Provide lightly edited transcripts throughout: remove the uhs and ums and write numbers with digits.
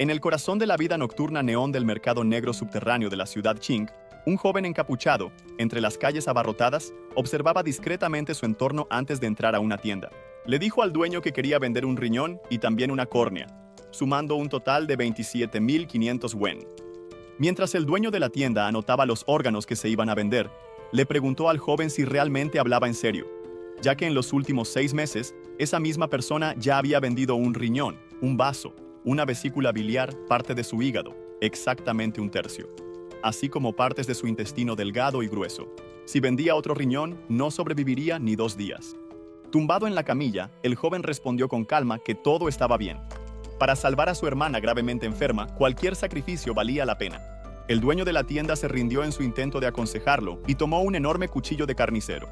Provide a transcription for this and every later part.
En el corazón de la vida nocturna neón del mercado negro subterráneo de la ciudad Qing, un joven encapuchado, entre las calles abarrotadas, observaba discretamente su entorno antes de entrar a una tienda. Le dijo al dueño que quería vender un riñón y también una córnea, sumando un total de 27.500 wen. Mientras el dueño de la tienda anotaba los órganos que se iban a vender, le preguntó al joven si realmente hablaba en serio, ya que en los últimos 6 meses, esa misma persona ya había vendido un riñón, un vaso, una vesícula biliar, parte de su hígado, exactamente un tercio, así como partes de su intestino delgado y grueso. Si vendía otro riñón, no sobreviviría ni 2 días. Tumbado en la camilla, el joven respondió con calma que todo estaba bien. Para salvar a su hermana gravemente enferma, cualquier sacrificio valía la pena. El dueño de la tienda se rindió en su intento de aconsejarlo y tomó un enorme cuchillo de carnicero.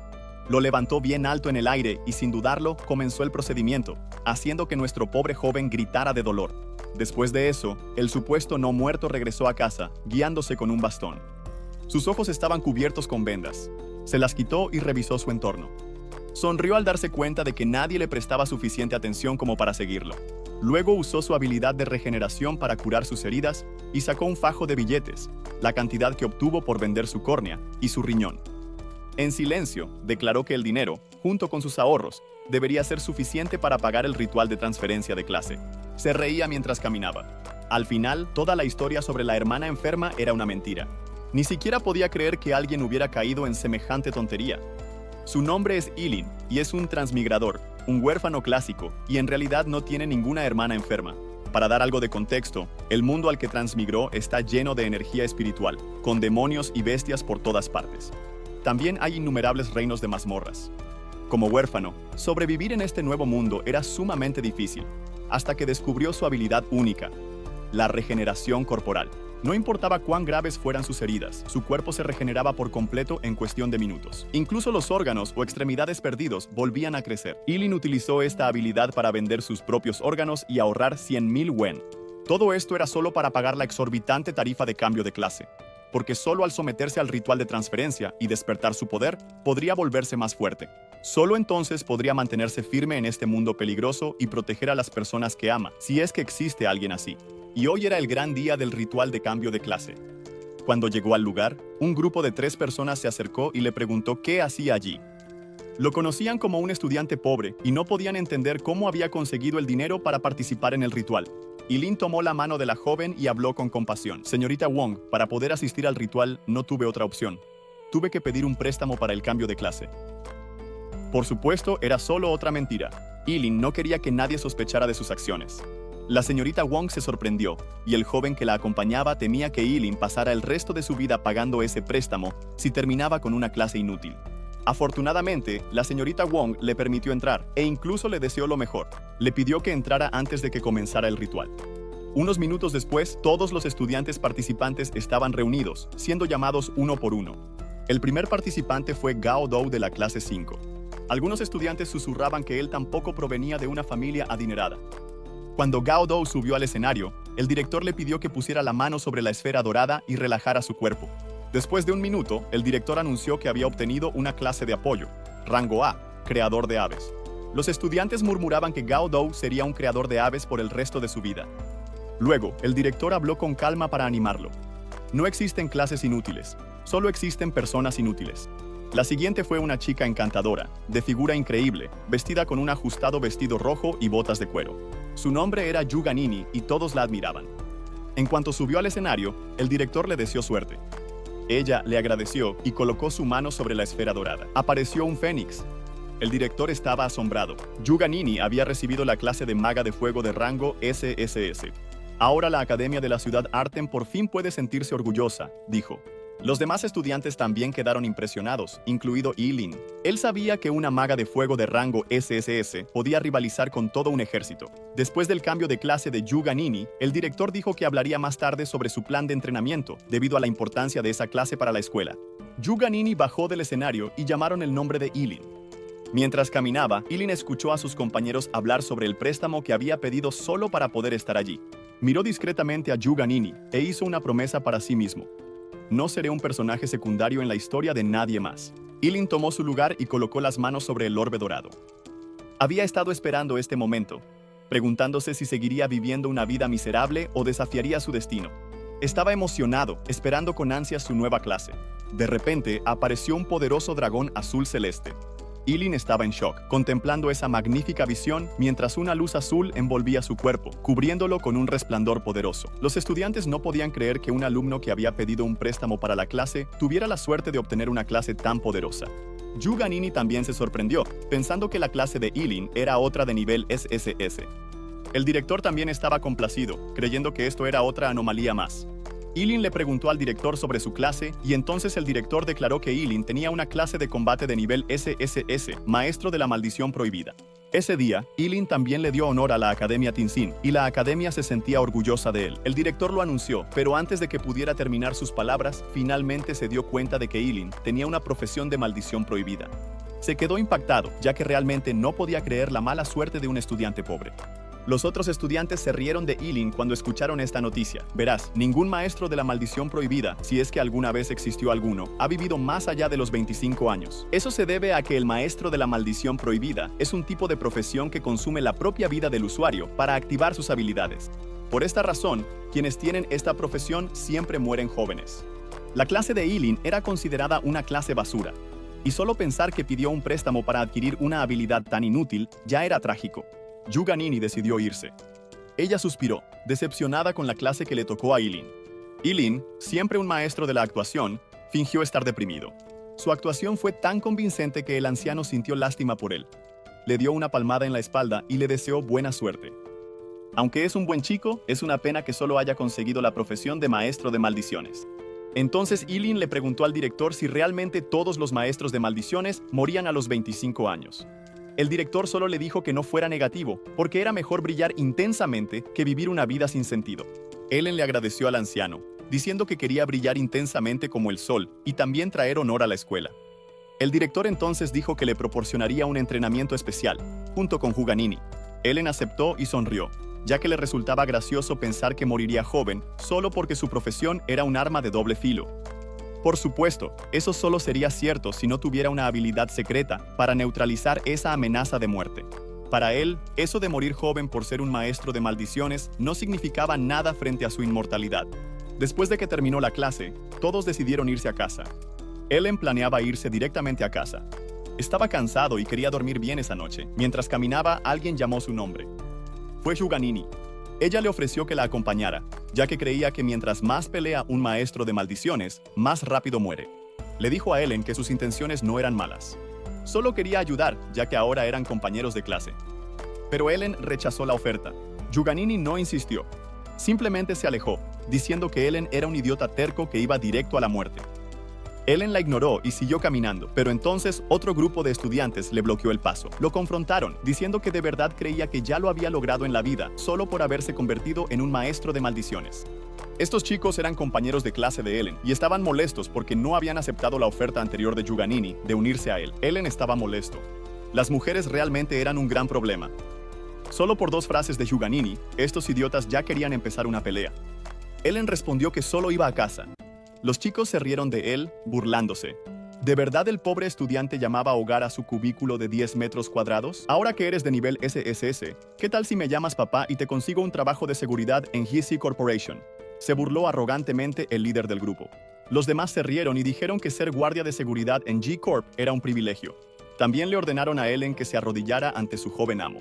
Lo levantó bien alto en el aire y sin dudarlo comenzó el procedimiento, haciendo que nuestro pobre joven gritara de dolor. Después de eso, el supuesto no muerto regresó a casa, guiándose con un bastón. Sus ojos estaban cubiertos con vendas. Se las quitó y revisó su entorno. Sonrió al darse cuenta de que nadie le prestaba suficiente atención como para seguirlo. Luego usó su habilidad de regeneración para curar sus heridas y sacó un fajo de billetes, la cantidad que obtuvo por vender su córnea y su riñón. En silencio, declaró que el dinero, junto con sus ahorros, debería ser suficiente para pagar el ritual de transferencia de clase. Se reía mientras caminaba. Al final, toda la historia sobre la hermana enferma era una mentira. Ni siquiera podía creer que alguien hubiera caído en semejante tontería. Su nombre es Ilin y es un transmigrador, un huérfano clásico, y en realidad no tiene ninguna hermana enferma. Para dar algo de contexto, el mundo al que transmigró está lleno de energía espiritual, con demonios y bestias por todas partes. También hay innumerables reinos de mazmorras. Como huérfano, sobrevivir en este nuevo mundo era sumamente difícil, hasta que descubrió su habilidad única, la regeneración corporal. No importaba cuán graves fueran sus heridas, su cuerpo se regeneraba por completo en cuestión de minutos. Incluso los órganos o extremidades perdidos volvían a crecer. Ilin utilizó esta habilidad para vender sus propios órganos y ahorrar 100.000 wen. Todo esto era solo para pagar la exorbitante tarifa de cambio de clase, porque solo al someterse al ritual de transferencia y despertar su poder, podría volverse más fuerte. Solo entonces podría mantenerse firme en este mundo peligroso y proteger a las personas que ama, si es que existe alguien así. Y hoy era el gran día del ritual de cambio de clase. Cuando llegó al lugar, un grupo de 3 personas se acercó y le preguntó qué hacía allí. Lo conocían como un estudiante pobre y no podían entender cómo había conseguido el dinero para participar en el ritual. Ilin tomó la mano de la joven y habló con compasión. Señorita Wong, para poder asistir al ritual no tuve otra opción. Tuve que pedir un préstamo para el cambio de clase. Por supuesto, era solo otra mentira. Ilin no quería que nadie sospechara de sus acciones. La señorita Wong se sorprendió, y el joven que la acompañaba temía que Ilin pasara el resto de su vida pagando ese préstamo si terminaba con una clase inútil. Afortunadamente, la señorita Wong le permitió entrar e incluso le deseó lo mejor. Le pidió que entrara antes de que comenzara el ritual. Unos minutos después, todos los estudiantes participantes estaban reunidos, siendo llamados uno por uno. El primer participante fue Gao Dou de la clase 5. Algunos estudiantes susurraban que él tampoco provenía de una familia adinerada. Cuando Gao Dou subió al escenario, el director le pidió que pusiera la mano sobre la esfera dorada y relajara su cuerpo. Después de un minuto, el director anunció que había obtenido una clase de apoyo, rango A, creador de aves. Los estudiantes murmuraban que Gao Dou sería un creador de aves por el resto de su vida. Luego, el director habló con calma para animarlo. No existen clases inútiles, solo existen personas inútiles. La siguiente fue una chica encantadora, de figura increíble, vestida con un ajustado vestido rojo y botas de cuero. Su nombre era Yuga Nini y todos la admiraban. En cuanto subió al escenario, el director le deseó suerte. Ella le agradeció y colocó su mano sobre la esfera dorada. Apareció un fénix. El director estaba asombrado. Yuga Nini había recibido la clase de maga de fuego de rango SSS. Ahora la Academia de la Ciudad Artem por fin puede sentirse orgullosa, dijo. Los demás estudiantes también quedaron impresionados, incluido Ilin. Él sabía que una maga de fuego de rango SSS podía rivalizar con todo un ejército. Después del cambio de clase de Yuga Nini, el director dijo que hablaría más tarde sobre su plan de entrenamiento, debido a la importancia de esa clase para la escuela. Yuga Nini bajó del escenario y llamaron el nombre de Ilin. Mientras caminaba, Ilin escuchó a sus compañeros hablar sobre el préstamo que había pedido solo para poder estar allí. Miró discretamente a Yuga Nini e hizo una promesa para sí mismo. No seré un personaje secundario en la historia de nadie más. Ilin tomó su lugar y colocó las manos sobre el orbe dorado. Había estado esperando este momento. preguntándose si seguiría viviendo una vida miserable o desafiaría su destino. Estaba emocionado, esperando con ansias su nueva clase. De repente, apareció un poderoso dragón azul celeste. Eileen estaba en shock, contemplando esa magnífica visión mientras una luz azul envolvía su cuerpo, cubriéndolo con un resplandor poderoso. Los estudiantes no podían creer que un alumno que había pedido un préstamo para la clase tuviera la suerte de obtener una clase tan poderosa. Yuganini también se sorprendió, pensando que la clase de Eileen era otra de nivel SSS. El director también estaba complacido, creyendo que esto era otra anomalía más. Eileen le preguntó al director sobre su clase y entonces el director declaró que Eileen tenía una clase de combate de nivel SSS, Maestro de la Maldición Prohibida. Ese día, Eileen también le dio honor a la Academia Tinsin y la Academia se sentía orgullosa de él. El director lo anunció, pero antes de que pudiera terminar sus palabras, finalmente se dio cuenta de que Eileen tenía una profesión de maldición prohibida. Se quedó impactado, ya que realmente no podía creer la mala suerte de un estudiante pobre. Los otros estudiantes se rieron de Eileen cuando escucharon esta noticia. Verás, ningún maestro de la maldición prohibida, si es que alguna vez existió alguno, ha vivido más allá de los 25 años. Eso se debe a que el maestro de la maldición prohibida es un tipo de profesión que consume la propia vida del usuario para activar sus habilidades. Por esta razón, quienes tienen esta profesión siempre mueren jóvenes. La clase de Eileen era considerada una clase basura, y solo pensar que pidió un préstamo para adquirir una habilidad tan inútil ya era trágico. Yuganini decidió irse. Ella suspiró, decepcionada con la clase que le tocó a Eileen. Eileen, siempre un maestro de la actuación, fingió estar deprimido. Su actuación fue tan convincente que el anciano sintió lástima por él. Le dio una palmada en la espalda y le deseó buena suerte. Aunque es un buen chico, es una pena que solo haya conseguido la profesión de maestro de maldiciones. Entonces Eileen le preguntó al director si realmente todos los maestros de maldiciones morían a los 25 años. El director solo le dijo que no fuera negativo, porque era mejor brillar intensamente que vivir una vida sin sentido. Ellen le agradeció al anciano, diciendo que quería brillar intensamente como el sol y también traer honor a la escuela. El director entonces dijo que le proporcionaría un entrenamiento especial, junto con Yuganini. Ellen aceptó y sonrió, ya que le resultaba gracioso pensar que moriría joven solo porque su profesión era un arma de doble filo. Por supuesto, eso solo sería cierto si no tuviera una habilidad secreta para neutralizar esa amenaza de muerte. Para él, eso de morir joven por ser un maestro de maldiciones no significaba nada frente a su inmortalidad. Después de que terminó la clase, todos decidieron irse a casa. Ellen planeaba irse directamente a casa. Estaba cansado y quería dormir bien esa noche. Mientras caminaba, alguien llamó su nombre. Fue Yuganini. Ella le ofreció que la acompañara, ya que creía que mientras más pelea un maestro de maldiciones, más rápido muere. Le dijo a Ellen que sus intenciones no eran malas. Solo quería ayudar, ya que ahora eran compañeros de clase. Pero Ellen rechazó la oferta. Yuganini no insistió. Simplemente se alejó, diciendo que Ellen era un idiota terco que iba directo a la muerte. Ellen la ignoró y siguió caminando, pero entonces otro grupo de estudiantes le bloqueó el paso. Lo confrontaron, diciendo que de verdad creía que ya lo había logrado en la vida, solo por haberse convertido en un maestro de maldiciones. Estos chicos eran compañeros de clase de Ellen y estaban molestos porque no habían aceptado la oferta anterior de Yuganini de unirse a él. Ellen estaba molesto. Las mujeres realmente eran un gran problema. Solo por 2 frases de Yuganini, estos idiotas ya querían empezar una pelea. Ellen respondió que solo iba a casa. Los chicos se rieron de él, burlándose. ¿De verdad el pobre estudiante llamaba hogar a su cubículo de 10 metros cuadrados? Ahora que eres de nivel SSS, ¿qué tal si me llamas papá y te consigo un trabajo de seguridad en GC Corporation? Se burló arrogantemente el líder del grupo. Los demás se rieron y dijeron que ser guardia de seguridad en G-Corp era un privilegio. También le ordenaron a Ellen que se arrodillara ante su joven amo.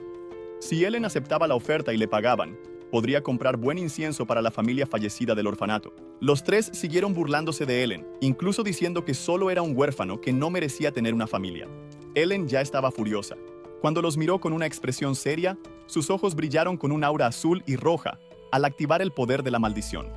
Si Ellen aceptaba la oferta y le pagaban, podría comprar buen incienso para la familia fallecida del orfanato. Los 3 siguieron burlándose de Ellen, incluso diciendo que solo era un huérfano que no merecía tener una familia. Ellen ya estaba furiosa. Cuando los miró con una expresión seria, sus ojos brillaron con un aura azul y roja al activar el poder de la maldición.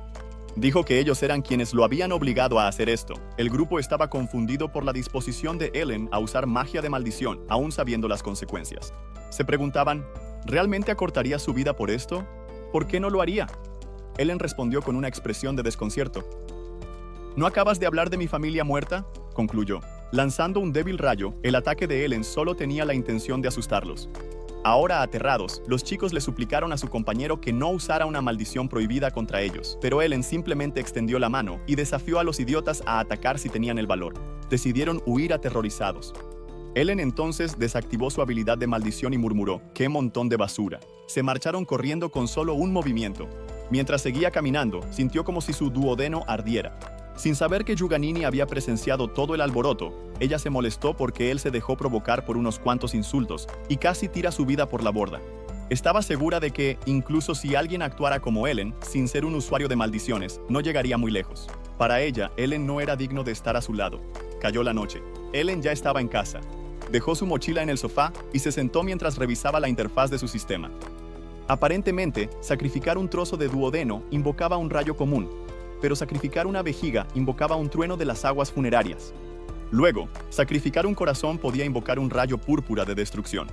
Dijo que ellos eran quienes lo habían obligado a hacer esto. El grupo estaba confundido por la disposición de Ellen a usar magia de maldición, aún sabiendo las consecuencias. Se preguntaban, ¿realmente acortaría su vida por esto? ¿Por qué no lo haría? Ellen respondió con una expresión de desconcierto. ¿No acabas de hablar de mi familia muerta?, concluyó. Lanzando un débil rayo, el ataque de Ellen solo tenía la intención de asustarlos. Ahora aterrados, los chicos le suplicaron a su compañero que no usara una maldición prohibida contra ellos, pero Ellen simplemente extendió la mano y desafió a los idiotas a atacar si tenían el valor. Decidieron huir aterrorizados. Ellen entonces desactivó su habilidad de maldición y murmuró: ¡qué montón de basura! Se marcharon corriendo con solo un movimiento. Mientras seguía caminando, sintió como si su duodeno ardiera. Sin saber que Yuganini había presenciado todo el alboroto, ella se molestó porque él se dejó provocar por unos cuantos insultos y casi tira su vida por la borda. Estaba segura de que, incluso si alguien actuara como Ellen, sin ser un usuario de maldiciones, no llegaría muy lejos. Para ella, Ellen no era digno de estar a su lado. Cayó la noche. Ellen ya estaba en casa. Dejó su mochila en el sofá y se sentó mientras revisaba la interfaz de su sistema. Aparentemente, sacrificar un trozo de duodeno invocaba un rayo común, pero sacrificar una vejiga invocaba un trueno de las aguas funerarias. Luego, sacrificar un corazón podía invocar un rayo púrpura de destrucción.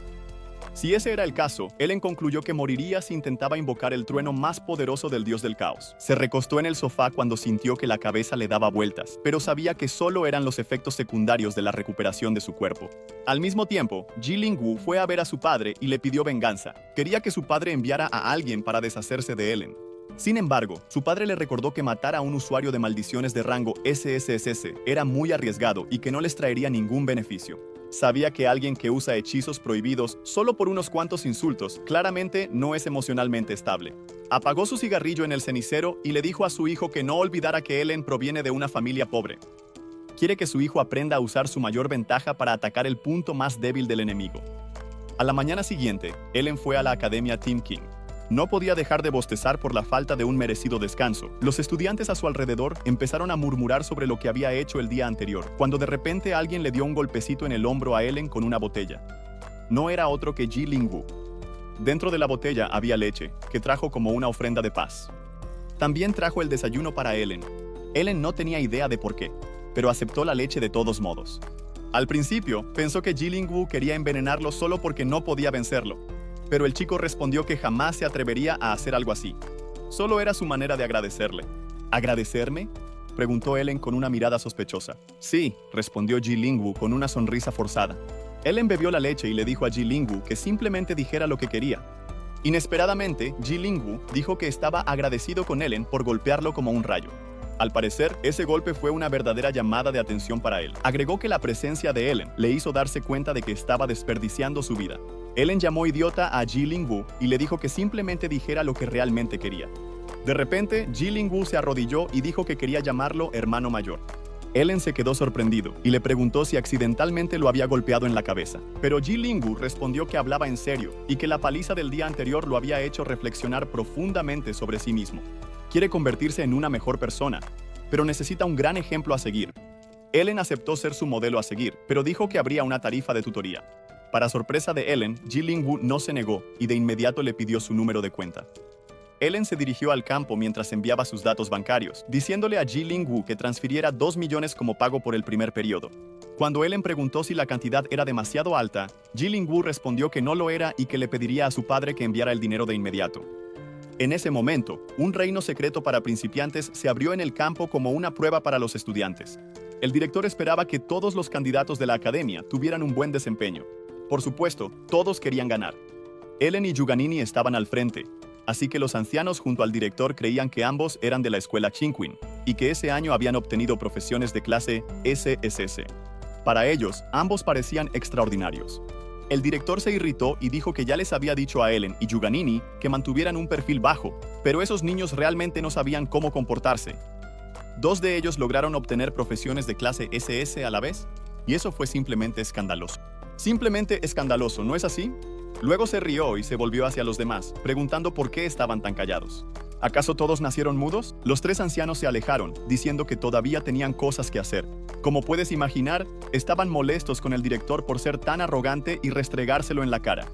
Si ese era el caso, Ellen concluyó que moriría si intentaba invocar el trueno más poderoso del dios del caos. Se recostó en el sofá cuando sintió que la cabeza le daba vueltas, pero sabía que solo eran los efectos secundarios de la recuperación de su cuerpo. Al mismo tiempo, Ji Lingwu fue a ver a su padre y le pidió venganza. Quería que su padre enviara a alguien para deshacerse de Ellen. Sin embargo, su padre le recordó que matar a un usuario de maldiciones de rango SSSS era muy arriesgado y que no les traería ningún beneficio. Sabía que alguien que usa hechizos prohibidos solo por unos cuantos insultos claramente no es emocionalmente estable. Apagó su cigarrillo en el cenicero y le dijo a su hijo que no olvidara que Ellen proviene de una familia pobre. Quiere que su hijo aprenda a usar su mayor ventaja para atacar el punto más débil del enemigo. A la mañana siguiente, Ellen fue a la academia Team King. No podía dejar de bostezar por la falta de un merecido descanso. Los estudiantes a su alrededor empezaron a murmurar sobre lo que había hecho el día anterior, cuando de repente alguien le dio un golpecito en el hombro a Ellen con una botella. No era otro que Ji Lingwu. Dentro de la botella había leche, que trajo como una ofrenda de paz. También trajo el desayuno para Ellen. Ellen no tenía idea de por qué, pero aceptó la leche de todos modos. Al principio, pensó que Ji Lingwu quería envenenarlo solo porque no podía vencerlo. Pero el chico respondió que jamás se atrevería a hacer algo así. Solo era su manera de agradecerle. ¿Agradecerme?, preguntó Ellen con una mirada sospechosa. Sí, respondió Ji Lingwu con una sonrisa forzada. Ellen bebió la leche y le dijo a Ji Lingwu que simplemente dijera lo que quería. Inesperadamente, Ji Lingwu dijo que estaba agradecido con Ellen por golpearlo como un rayo. Al parecer, ese golpe fue una verdadera llamada de atención para él. Agregó que la presencia de Ellen le hizo darse cuenta de que estaba desperdiciando su vida. Ellen llamó idiota a Ji Lingwu y le dijo que simplemente dijera lo que realmente quería. De repente, Ji Lingwu se arrodilló y dijo que quería llamarlo hermano mayor. Ellen se quedó sorprendido y le preguntó si accidentalmente lo había golpeado en la cabeza. Pero Ji Lingwu respondió que hablaba en serio y que la paliza del día anterior lo había hecho reflexionar profundamente sobre sí mismo. Quiere convertirse en una mejor persona, pero necesita un gran ejemplo a seguir. Ellen aceptó ser su modelo a seguir, pero dijo que habría una tarifa de tutoría. Para sorpresa de Ellen, Ji Lingwu no se negó y de inmediato le pidió su número de cuenta. Ellen se dirigió al campo mientras enviaba sus datos bancarios, diciéndole a Ji Lingwu que transfiriera 2 millones como pago por el primer periodo. Cuando Ellen preguntó si la cantidad era demasiado alta, Ji Lingwu respondió que no lo era y que le pediría a su padre que enviara el dinero de inmediato. En ese momento, un reino secreto para principiantes se abrió en el campo como una prueba para los estudiantes. El director esperaba que todos los candidatos de la academia tuvieran un buen desempeño. Por supuesto, todos querían ganar. Ellen y Yuganini estaban al frente, así que los ancianos junto al director creían que ambos eran de la escuela Qingqin y que ese año habían obtenido profesiones de clase SSS. Para ellos, ambos parecían extraordinarios. El director se irritó y dijo que ya les había dicho a Ellen y Yuganini que mantuvieran un perfil bajo, pero esos niños realmente no sabían cómo comportarse. 2 de ellos lograron obtener profesiones de clase SS a la vez, y eso fue simplemente escandaloso. Simplemente escandaloso, ¿no es así? Luego se rió y se volvió hacia los demás, preguntando por qué estaban tan callados. ¿Acaso todos nacieron mudos? Los 3 ancianos se alejaron, diciendo que todavía tenían cosas que hacer. Como puedes imaginar, estaban molestos con el director por ser tan arrogante y restregárselo en la cara.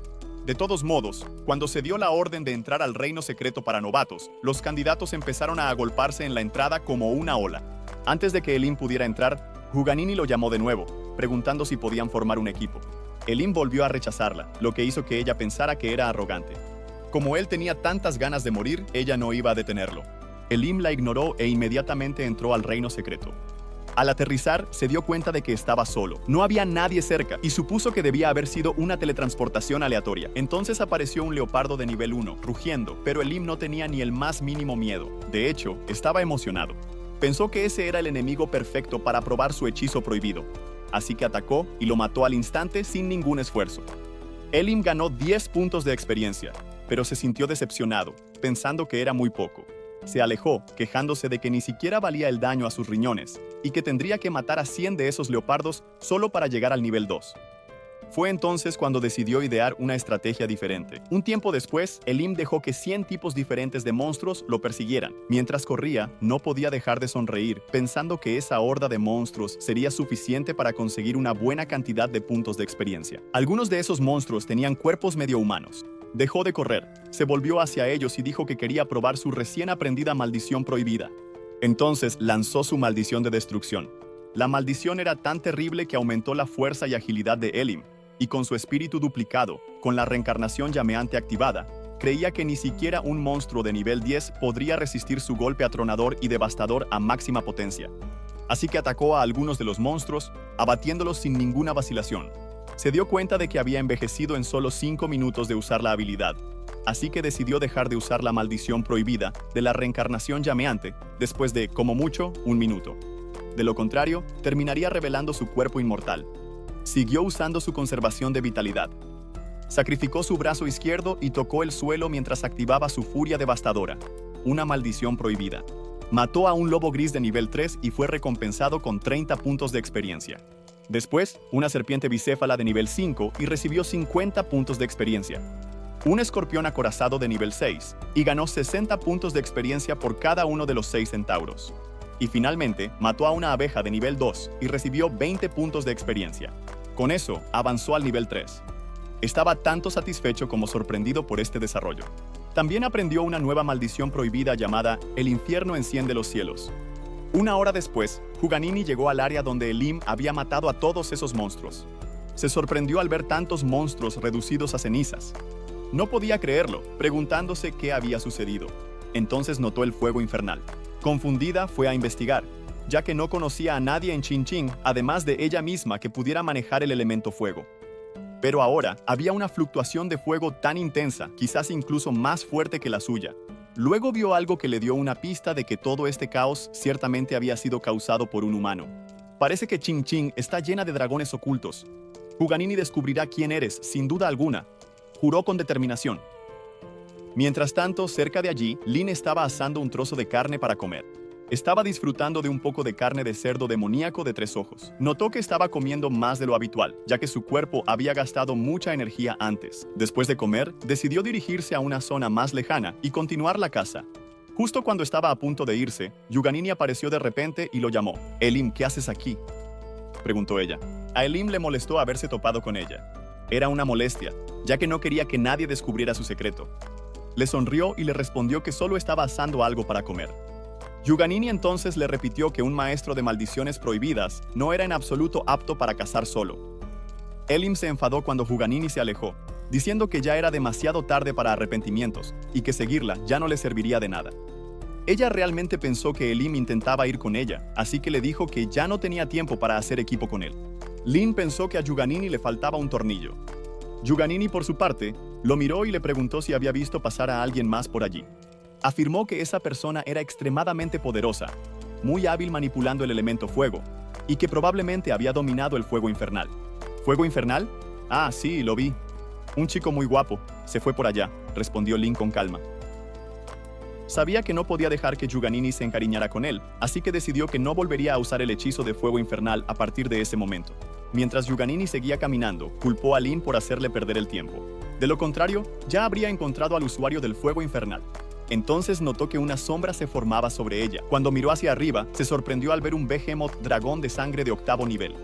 De todos modos, cuando se dio la orden de entrar al reino secreto para novatos, los candidatos empezaron a agolparse en la entrada como una ola. Antes de que Elim pudiera entrar, Yuganini lo llamó de nuevo, preguntando si podían formar un equipo. Elim volvió a rechazarla, lo que hizo que ella pensara que era arrogante. Como él tenía tantas ganas de morir, ella no iba a detenerlo. Elim la ignoró e inmediatamente entró al reino secreto. Al aterrizar, se dio cuenta de que estaba solo. No había nadie cerca y supuso que debía haber sido una teletransportación aleatoria. Entonces apareció un leopardo de nivel 1, rugiendo, pero Elim no tenía ni el más mínimo miedo. De hecho, estaba emocionado. Pensó que ese era el enemigo perfecto para probar su hechizo prohibido. así que atacó y lo mató al instante sin ningún esfuerzo. Elim ganó 10 puntos de experiencia, pero se sintió decepcionado, pensando que era muy poco. Se alejó, quejándose de que ni siquiera valía el daño a sus riñones y que tendría que matar a 100 de esos leopardos solo para llegar al nivel 2. Fue entonces cuando decidió idear una estrategia diferente. Un tiempo después, Elim dejó que 100 tipos diferentes de monstruos lo persiguieran. Mientras corría, no podía dejar de sonreír, pensando que esa horda de monstruos sería suficiente para conseguir una buena cantidad de puntos de experiencia. Algunos de esos monstruos tenían cuerpos medio humanos. Dejó de correr, se volvió hacia ellos y dijo que quería probar su recién aprendida maldición prohibida. Entonces lanzó su maldición de destrucción. La maldición era tan terrible que aumentó la fuerza y agilidad de Elim, y con su espíritu duplicado, con la reencarnación llameante activada, creía que ni siquiera un monstruo de nivel 10 podría resistir su golpe atronador y devastador a máxima potencia. Así que atacó a algunos de los monstruos, abatiéndolos sin ninguna vacilación. Se dio cuenta de que había envejecido en solo 5 minutos de usar la habilidad, así que decidió dejar de usar la maldición prohibida de la reencarnación llameante después de, como mucho, 1 minuto. De lo contrario, terminaría revelando su cuerpo inmortal. Siguió usando su conservación de vitalidad. Sacrificó su brazo izquierdo y tocó el suelo mientras activaba su furia devastadora, una maldición prohibida. Mató a un lobo gris de nivel 3 y fue recompensado con 30 puntos de experiencia. Después, una serpiente bicéfala de nivel 5 y recibió 50 puntos de experiencia. Un escorpión acorazado de nivel 6 y ganó 60 puntos de experiencia por cada uno de los 6 centauros. Y finalmente, mató a una abeja de nivel 2 y recibió 20 puntos de experiencia. Con eso, avanzó al nivel 3. Estaba tanto satisfecho como sorprendido por este desarrollo. También aprendió una nueva maldición prohibida llamada El infierno enciende los cielos. Una hora después, Huganini llegó al área donde Elim había matado a todos esos monstruos. Se sorprendió al ver tantos monstruos reducidos a cenizas. No podía creerlo, preguntándose qué había sucedido. Entonces notó el fuego infernal. Confundida, fue a investigar, ya que no conocía a nadie en Chinchín, además de ella misma que pudiera manejar el elemento fuego. Pero ahora había una fluctuación de fuego tan intensa, quizás incluso más fuerte que la suya. Luego vio algo que le dio una pista de que todo este caos ciertamente había sido causado por un humano. Parece que Chinchín está llena de dragones ocultos. Huganini descubrirá quién eres, sin duda alguna, juró con determinación. Mientras tanto, cerca de allí, Lin estaba asando un trozo de carne para comer. Estaba disfrutando de un poco de carne de cerdo demoníaco de 3 ojos. Notó que estaba comiendo más de lo habitual, ya que su cuerpo había gastado mucha energía antes. Después de comer, decidió dirigirse a una zona más lejana y continuar la caza. Justo cuando estaba a punto de irse, Huganini apareció de repente y lo llamó. «Elim, ¿qué haces aquí?», preguntó ella. A Elim le molestó haberse topado con ella. Era una molestia, ya que no quería que nadie descubriera su secreto. Le sonrió y le respondió que solo estaba asando algo para comer. Huganini entonces le repitió que un maestro de maldiciones prohibidas no era en absoluto apto para cazar solo. Elim se enfadó cuando Huganini se alejó, diciendo que ya era demasiado tarde para arrepentimientos y que seguirla ya no le serviría de nada. Ella realmente pensó que Elim intentaba ir con ella, así que le dijo que ya no tenía tiempo para hacer equipo con él. Lin pensó que a Huganini le faltaba un tornillo. Huganini, por su parte, lo miró y le preguntó si había visto pasar a alguien más por allí. Afirmó que esa persona era extremadamente poderosa, muy hábil manipulando el elemento fuego, y que probablemente había dominado el fuego infernal. ¿Fuego infernal? Ah, sí, lo vi. Un chico muy guapo, se fue por allá, respondió Lin con calma. Sabía que no podía dejar que Huganini se encariñara con él, así que decidió que no volvería a usar el hechizo de fuego infernal a partir de ese momento. Mientras Huganini seguía caminando, culpó a Lin por hacerle perder el tiempo. De lo contrario, ya habría encontrado al usuario del fuego infernal. Entonces notó que una sombra se formaba sobre ella. Cuando miró hacia arriba, se sorprendió al ver un Behemoth dragón de sangre de 8º nivel.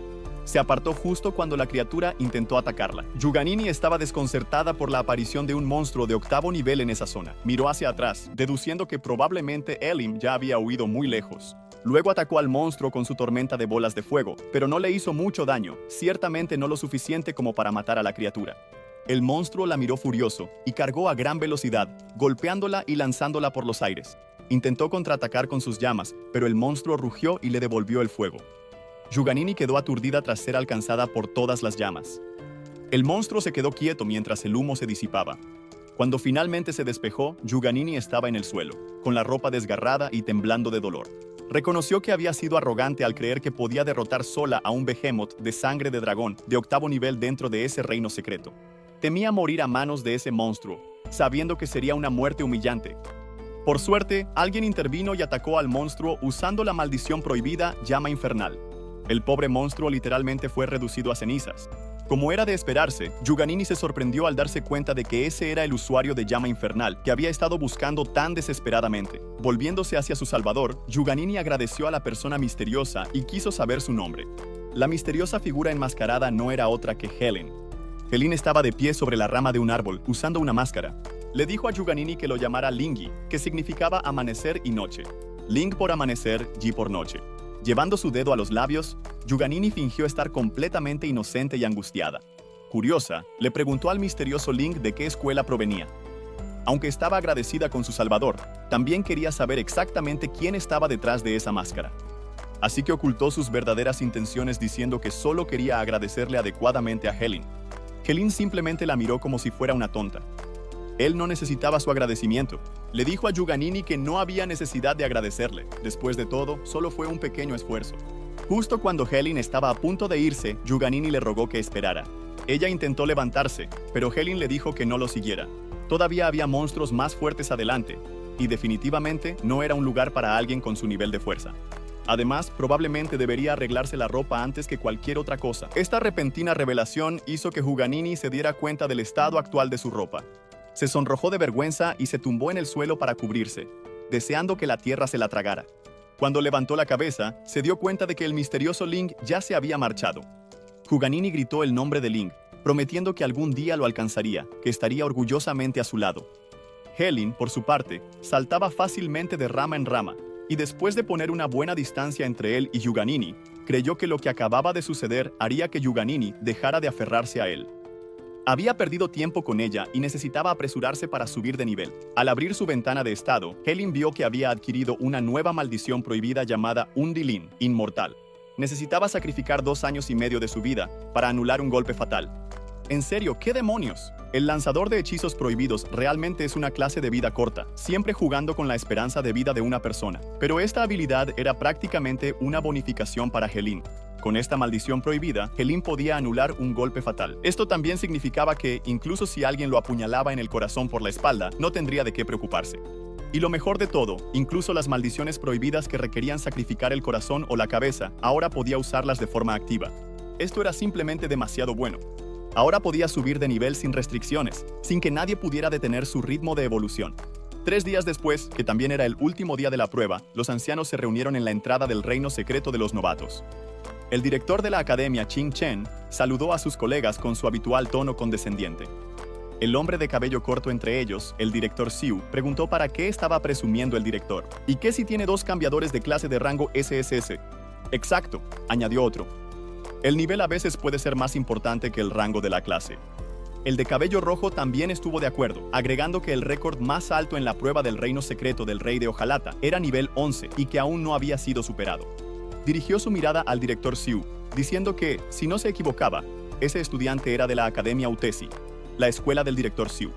Se apartó justo cuando la criatura intentó atacarla. Huganini estaba desconcertada por la aparición de un monstruo de 8º nivel en esa zona. Miró hacia atrás, deduciendo que probablemente Elim ya había huido muy lejos. Luego atacó al monstruo con su tormenta de bolas de fuego, pero no le hizo mucho daño, ciertamente no lo suficiente como para matar a la criatura. El monstruo la miró furioso y cargó a gran velocidad, golpeándola y lanzándola por los aires. Intentó contraatacar con sus llamas, pero el monstruo rugió y le devolvió el fuego. Huganini quedó aturdida tras ser alcanzada por todas las llamas. El monstruo se quedó quieto mientras el humo se disipaba. Cuando finalmente se despejó, Huganini estaba en el suelo, con la ropa desgarrada y temblando de dolor. Reconoció que había sido arrogante al creer que podía derrotar sola a un behemoth de sangre de dragón de 8º nivel dentro de ese reino secreto. Temía morir a manos de ese monstruo, sabiendo que sería una muerte humillante. Por suerte, alguien intervino y atacó al monstruo usando la maldición prohibida Llama Infernal. El pobre monstruo literalmente fue reducido a cenizas. Como era de esperarse, Yuganini se sorprendió al darse cuenta de que ese era el usuario de Llama Infernal que había estado buscando tan desesperadamente. Volviéndose hacia su salvador, Yuganini agradeció a la persona misteriosa y quiso saber su nombre. La misteriosa figura enmascarada no era otra que Helen. Helen estaba de pie sobre la rama de un árbol, usando una máscara. Le dijo a Yuganini que lo llamara Lingi, que significaba amanecer y noche. Ling por amanecer, Yi por noche. Llevando su dedo a los labios, Yuganini fingió estar completamente inocente y angustiada. Curiosa, le preguntó al misterioso Ling de qué escuela provenía. Aunque estaba agradecida con su salvador, también quería saber exactamente quién estaba detrás de esa máscara. Así que ocultó sus verdaderas intenciones diciendo que solo quería agradecerle adecuadamente a Helen. Helen simplemente la miró como si fuera una tonta. Él no necesitaba su agradecimiento. Le dijo a Yuganini que no había necesidad de agradecerle. Después de todo, solo fue un pequeño esfuerzo. Justo cuando Helen estaba a punto de irse, Yuganini le rogó que esperara. Ella intentó levantarse, pero Helen le dijo que no lo siguiera. Todavía había monstruos más fuertes adelante, y definitivamente no era un lugar para alguien con su nivel de fuerza. Además, probablemente debería arreglarse la ropa antes que cualquier otra cosa. Esta repentina revelación hizo que Yuganini se diera cuenta del estado actual de su ropa. Se sonrojó de vergüenza y se tumbó en el suelo para cubrirse, deseando que la tierra se la tragara. Cuando levantó la cabeza, se dio cuenta de que el misterioso Ling ya se había marchado. Yuganini gritó el nombre de Ling, prometiendo que algún día lo alcanzaría, que estaría orgullosamente a su lado. Helen, por su parte, saltaba fácilmente de rama en rama, y después de poner una buena distancia entre él y Yuganini, creyó que lo que acababa de suceder haría que Yuganini dejara de aferrarse a él. Había perdido tiempo con ella y necesitaba apresurarse para subir de nivel. Al abrir su ventana de estado, Helen vio que había adquirido una nueva maldición prohibida llamada Undilin, inmortal. Necesitaba sacrificar 2 años y medio de su vida para anular un golpe fatal. En serio, ¿qué demonios? El lanzador de hechizos prohibidos realmente es una clase de vida corta, siempre jugando con la esperanza de vida de una persona. Pero esta habilidad era prácticamente una bonificación para Helen. Con esta maldición prohibida, Helen podía anular un golpe fatal. Esto también significaba que, incluso si alguien lo apuñalaba en el corazón por la espalda, no tendría de qué preocuparse. Y lo mejor de todo, incluso las maldiciones prohibidas que requerían sacrificar el corazón o la cabeza, ahora podía usarlas de forma activa. Esto era simplemente demasiado bueno. Ahora podía subir de nivel sin restricciones, sin que nadie pudiera detener su ritmo de evolución. 3 días después, que también era el último día de la prueba, los ancianos se reunieron en la entrada del reino secreto de los novatos. El director de la academia, Qing Chen, saludó a sus colegas con su habitual tono condescendiente. El hombre de cabello corto entre ellos, el director Xiu, preguntó para qué estaba presumiendo el director. ¿Y qué si tiene 2 cambiadores de clase de rango SSS? Exacto, añadió otro. El nivel a veces puede ser más importante que el rango de la clase. El de cabello rojo también estuvo de acuerdo, agregando que el récord más alto en la prueba del reino secreto del rey de Hojalata era nivel 11 y que aún no había sido superado. Dirigió su mirada al director Xiu, diciendo que, si no se equivocaba, ese estudiante era de la Academia Utesi, la escuela del director Xiu.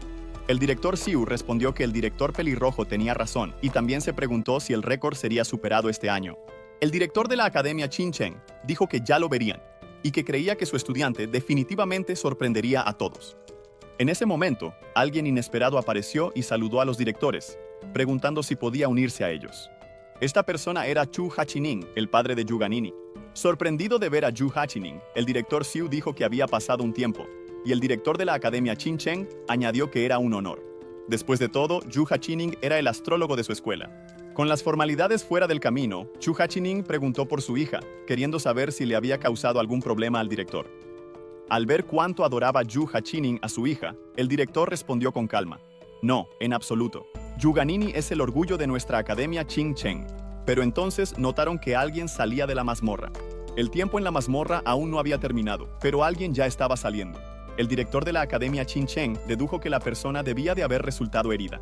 El director Xiu respondió que el director pelirrojo tenía razón y también se preguntó si el récord sería superado este año. El director de la Academia Qing Chen dijo que ya lo verían y que creía que su estudiante definitivamente sorprendería a todos. En ese momento, alguien inesperado apareció y saludó a los directores, preguntando si podía unirse a ellos. Esta persona era Chu Hachining, el padre de Yuganini. Sorprendido de ver a Chu Hachining, el director Xiu dijo que había pasado un tiempo, y el director de la Academia Qing Chen añadió que era un honor. Después de todo, Chu Hachining era el astrólogo de su escuela. Con las formalidades fuera del camino, Chu Hachining preguntó por su hija, queriendo saber si le había causado algún problema al director. Al ver cuánto adoraba Chu Hachining a su hija, el director respondió con calma: no, en absoluto. Yuganini es el orgullo de nuestra academia Qing Chen. Pero entonces notaron que alguien salía de la mazmorra. El tiempo en la mazmorra aún no había terminado, pero alguien ya estaba saliendo. El director de la academia Qing Chen dedujo que la persona debía de haber resultado herida.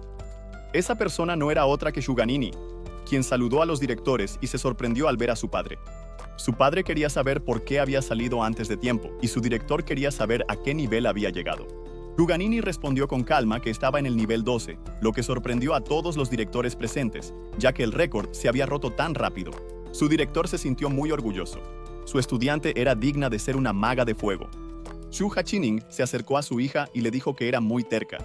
Esa persona no era otra que Yuganini, quien saludó a los directores y se sorprendió al ver a su padre. Su padre quería saber por qué había salido antes de tiempo, y su director quería saber a qué nivel había llegado. Yuganini respondió con calma que estaba en el nivel 12, lo que sorprendió a todos los directores presentes, ya que el récord se había roto tan rápido. Su director se sintió muy orgulloso. Su estudiante era digna de ser una maga de fuego. Xu Hachining se acercó a su hija y le dijo que era muy terca.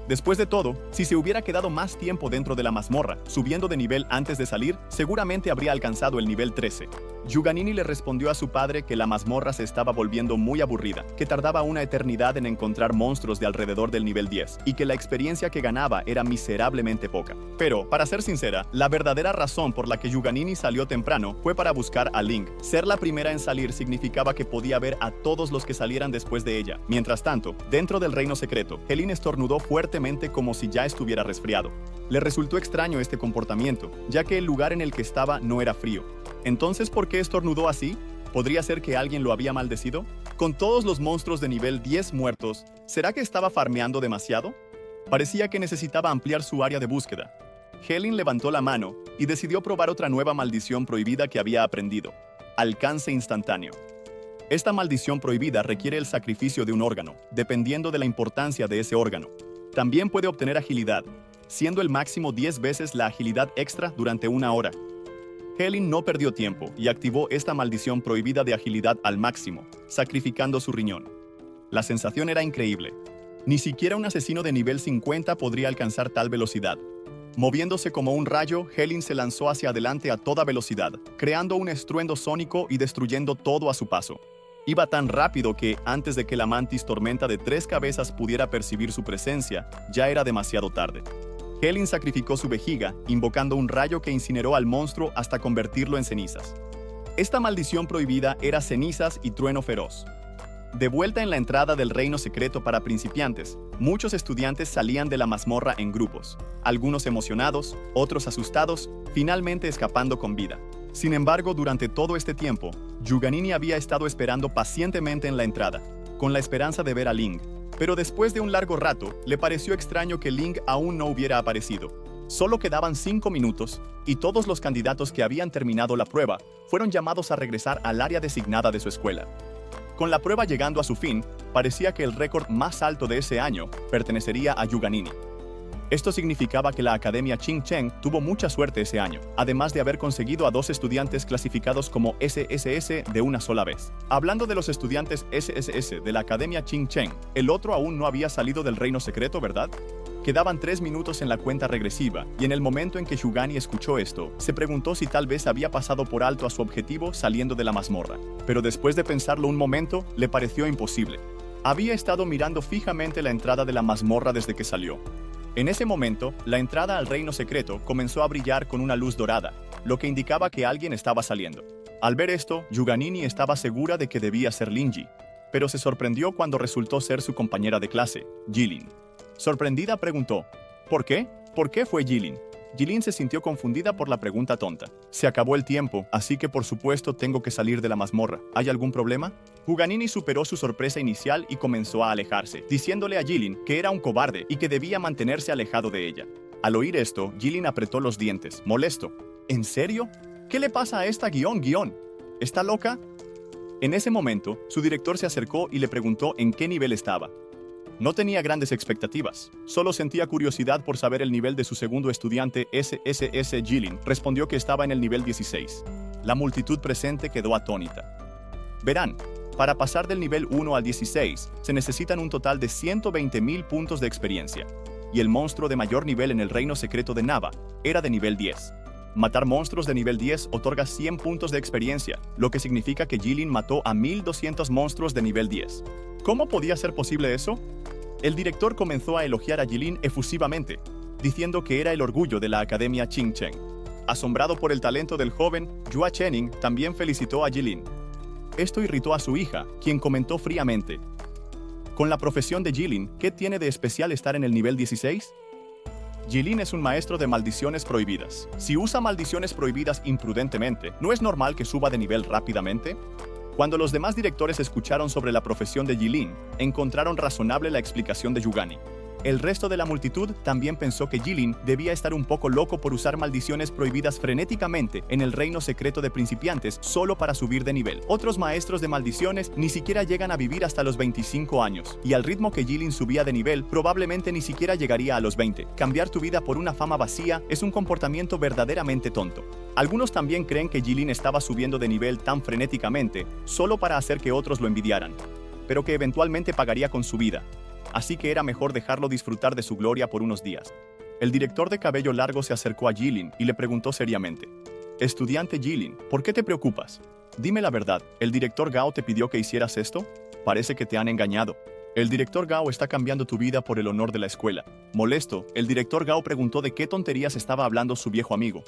Después de todo, si se hubiera quedado más tiempo dentro de la mazmorra, subiendo de nivel antes de salir, seguramente habría alcanzado el nivel 13. Yuganini le respondió a su padre que la mazmorra se estaba volviendo muy aburrida, que tardaba una eternidad en encontrar monstruos de alrededor del nivel 10, y que la experiencia que ganaba era miserablemente poca. Pero, para ser sincera, la verdadera razón por la que Yuganini salió temprano fue para buscar a Ling. Ser la primera en salir significaba que podía ver a todos los que salieran después de ella. Mientras tanto, dentro del reino secreto, Helin estornudó fuertemente como si ya estuviera resfriado. Le resultó extraño este comportamiento, ya que el lugar en el que estaba no era frío. Entonces, ¿por qué estornudó así? ¿Podría ser que alguien lo había maldecido? Con todos los monstruos de nivel 10 muertos, ¿será que estaba farmeando demasiado? Parecía que necesitaba ampliar su área de búsqueda. Helin levantó la mano y decidió probar otra nueva maldición prohibida que había aprendido: alcance instantáneo. Esta maldición prohibida requiere el sacrificio de un órgano, dependiendo de la importancia de ese órgano. También puede obtener agilidad, siendo el máximo 10 veces la agilidad extra durante una hora. Helin no perdió tiempo y activó esta maldición prohibida de agilidad al máximo, sacrificando su riñón. La sensación era increíble. Ni siquiera un asesino de nivel 50 podría alcanzar tal velocidad. Moviéndose como un rayo, Helin se lanzó hacia adelante a toda velocidad, creando un estruendo sónico y destruyendo todo a su paso. Iba tan rápido que, antes de que la mantis tormenta de 3 cabezas pudiera percibir su presencia, ya era demasiado tarde. Helin sacrificó su vejiga, invocando un rayo que incineró al monstruo hasta convertirlo en cenizas. Esta maldición prohibida era cenizas y trueno feroz. De vuelta en la entrada del reino secreto para principiantes, muchos estudiantes salían de la mazmorra en grupos, algunos emocionados, otros asustados, finalmente escapando con vida. Sin embargo, durante todo este tiempo, Yuganini había estado esperando pacientemente en la entrada, con la esperanza de ver a Ling. Pero después de un largo rato, le pareció extraño que Ling aún no hubiera aparecido. Solo quedaban 5 minutos, y todos los candidatos que habían terminado la prueba fueron llamados a regresar al área designada de su escuela. Con la prueba llegando a su fin, parecía que el récord más alto de ese año pertenecería a Yuganini. Esto significaba que la Academia Qing Cheng tuvo mucha suerte ese año, además de haber conseguido a 2 estudiantes clasificados como SSS de una sola vez. Hablando de los estudiantes SSS de la Academia Qing Cheng, el otro aún no había salido del reino secreto, ¿verdad? Quedaban 3 minutos en la cuenta regresiva, y en el momento en que Yugani escuchó esto, se preguntó si tal vez había pasado por alto a su objetivo saliendo de la mazmorra. Pero después de pensarlo un momento, le pareció imposible. Había estado mirando fijamente la entrada de la mazmorra desde que salió. En ese momento, la entrada al reino secreto comenzó a brillar con una luz dorada, lo que indicaba que alguien estaba saliendo. Al ver esto, Yuganini estaba segura de que debía ser Linji, pero se sorprendió cuando resultó ser su compañera de clase, Jilin. Sorprendida preguntó, ¿por qué? ¿Por qué fue Jilin? Jilin se sintió confundida por la pregunta tonta. Se acabó el tiempo, así que por supuesto tengo que salir de la mazmorra. ¿Hay algún problema? Yuganini superó su sorpresa inicial y comenzó a alejarse, diciéndole a Jilin que era un cobarde y que debía mantenerse alejado de ella. Al oír esto, Jilin apretó los dientes, molesto. ¿En serio? ¿Qué le pasa a esta guión? ¿Está loca? En ese momento, su director se acercó y le preguntó en qué nivel estaba. No tenía grandes expectativas, solo sentía curiosidad por saber el nivel de su segundo estudiante SSS. Jilin respondió que estaba en el nivel 16. La multitud presente quedó atónita. Verán, para pasar del nivel 1 al 16, se necesitan un total de 120.000 puntos de experiencia, y el monstruo de mayor nivel en el reino secreto de Nava era de nivel 10. Matar monstruos de nivel 10 otorga 100 puntos de experiencia, lo que significa que Jilin mató a 1.200 monstruos de nivel 10. ¿Cómo podía ser posible eso? El director comenzó a elogiar a Jilin efusivamente, diciendo que era el orgullo de la Academia Qing Cheng. Asombrado por el talento del joven, Yua Chening también felicitó a Jilin. Esto irritó a su hija, quien comentó fríamente, con la profesión de Jilin, ¿qué tiene de especial estar en el nivel 16? Jilin es un maestro de maldiciones prohibidas. Si usa maldiciones prohibidas imprudentemente, ¿no es normal que suba de nivel rápidamente? Cuando los demás directores escucharon sobre la profesión de Jilin, encontraron razonable la explicación de Yugani. El resto de la multitud también pensó que Jilin debía estar un poco loco por usar maldiciones prohibidas frenéticamente en el reino secreto de principiantes solo para subir de nivel. Otros maestros de maldiciones ni siquiera llegan a vivir hasta los 25 años, y al ritmo que Jilin subía de nivel, probablemente ni siquiera llegaría a los 20. Cambiar tu vida por una fama vacía es un comportamiento verdaderamente tonto. Algunos también creen que Jilin estaba subiendo de nivel tan frenéticamente solo para hacer que otros lo envidiaran, pero que eventualmente pagaría con su vida. Así que era mejor dejarlo disfrutar de su gloria por unos días. El director de cabello largo se acercó a Jilin y le preguntó seriamente: «Estudiante Jilin, ¿por qué te preocupas? Dime la verdad, ¿el director Gao te pidió que hicieras esto? Parece que te han engañado. El director Gao está cambiando tu vida por el honor de la escuela». Molesto, el director Gao preguntó de qué tonterías estaba hablando su viejo amigo.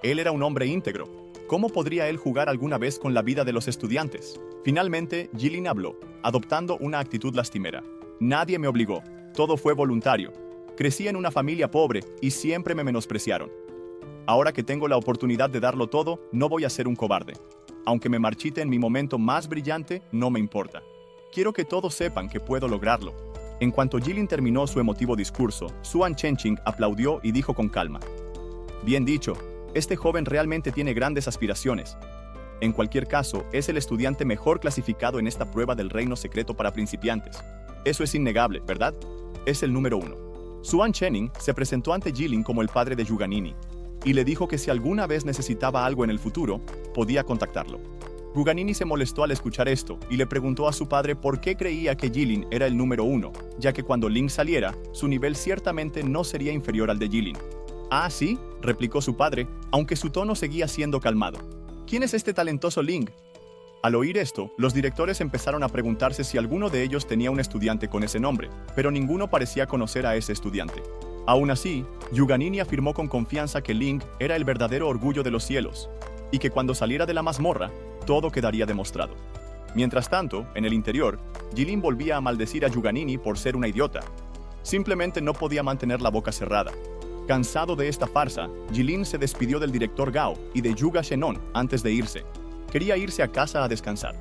Él era un hombre íntegro. ¿Cómo podría él jugar alguna vez con la vida de los estudiantes? Finalmente, Jilin habló, adoptando una actitud lastimera. «Nadie me obligó. Todo fue voluntario. Crecí en una familia pobre y siempre me menospreciaron. Ahora que tengo la oportunidad de darlo todo, no voy a ser un cobarde. Aunque me marchite en mi momento más brillante, no me importa. Quiero que todos sepan que puedo lograrlo». En cuanto Jilin terminó su emotivo discurso, Xuan Chenqing aplaudió y dijo con calma: «Bien dicho, este joven realmente tiene grandes aspiraciones. En cualquier caso, es el estudiante mejor clasificado en esta prueba del reino secreto para principiantes. Eso es innegable, ¿verdad? Es el número 1. Xuan Chenqing se presentó ante Jilin como el padre de Yuganini y le dijo que si alguna vez necesitaba algo en el futuro, podía contactarlo. Yuganini se molestó al escuchar esto y le preguntó a su padre por qué creía que Jilin era el número 1, ya que cuando Ling saliera, su nivel ciertamente no sería inferior al de Jilin. «Ah, sí», replicó su padre, aunque su tono seguía siendo calmado. «¿Quién es este talentoso Ling?». Al oír esto, los directores empezaron a preguntarse si alguno de ellos tenía un estudiante con ese nombre, pero ninguno parecía conocer a ese estudiante. Aún así, Yuganini afirmó con confianza que Ling era el verdadero orgullo de los cielos, y que cuando saliera de la mazmorra, todo quedaría demostrado. Mientras tanto, en el interior, Jilin volvía a maldecir a Yuganini por ser una idiota. Simplemente no podía mantener la boca cerrada. Cansado de esta farsa, Jilin se despidió del director Gao y de Yuga Shenon antes de irse. Quería irse a casa a descansar.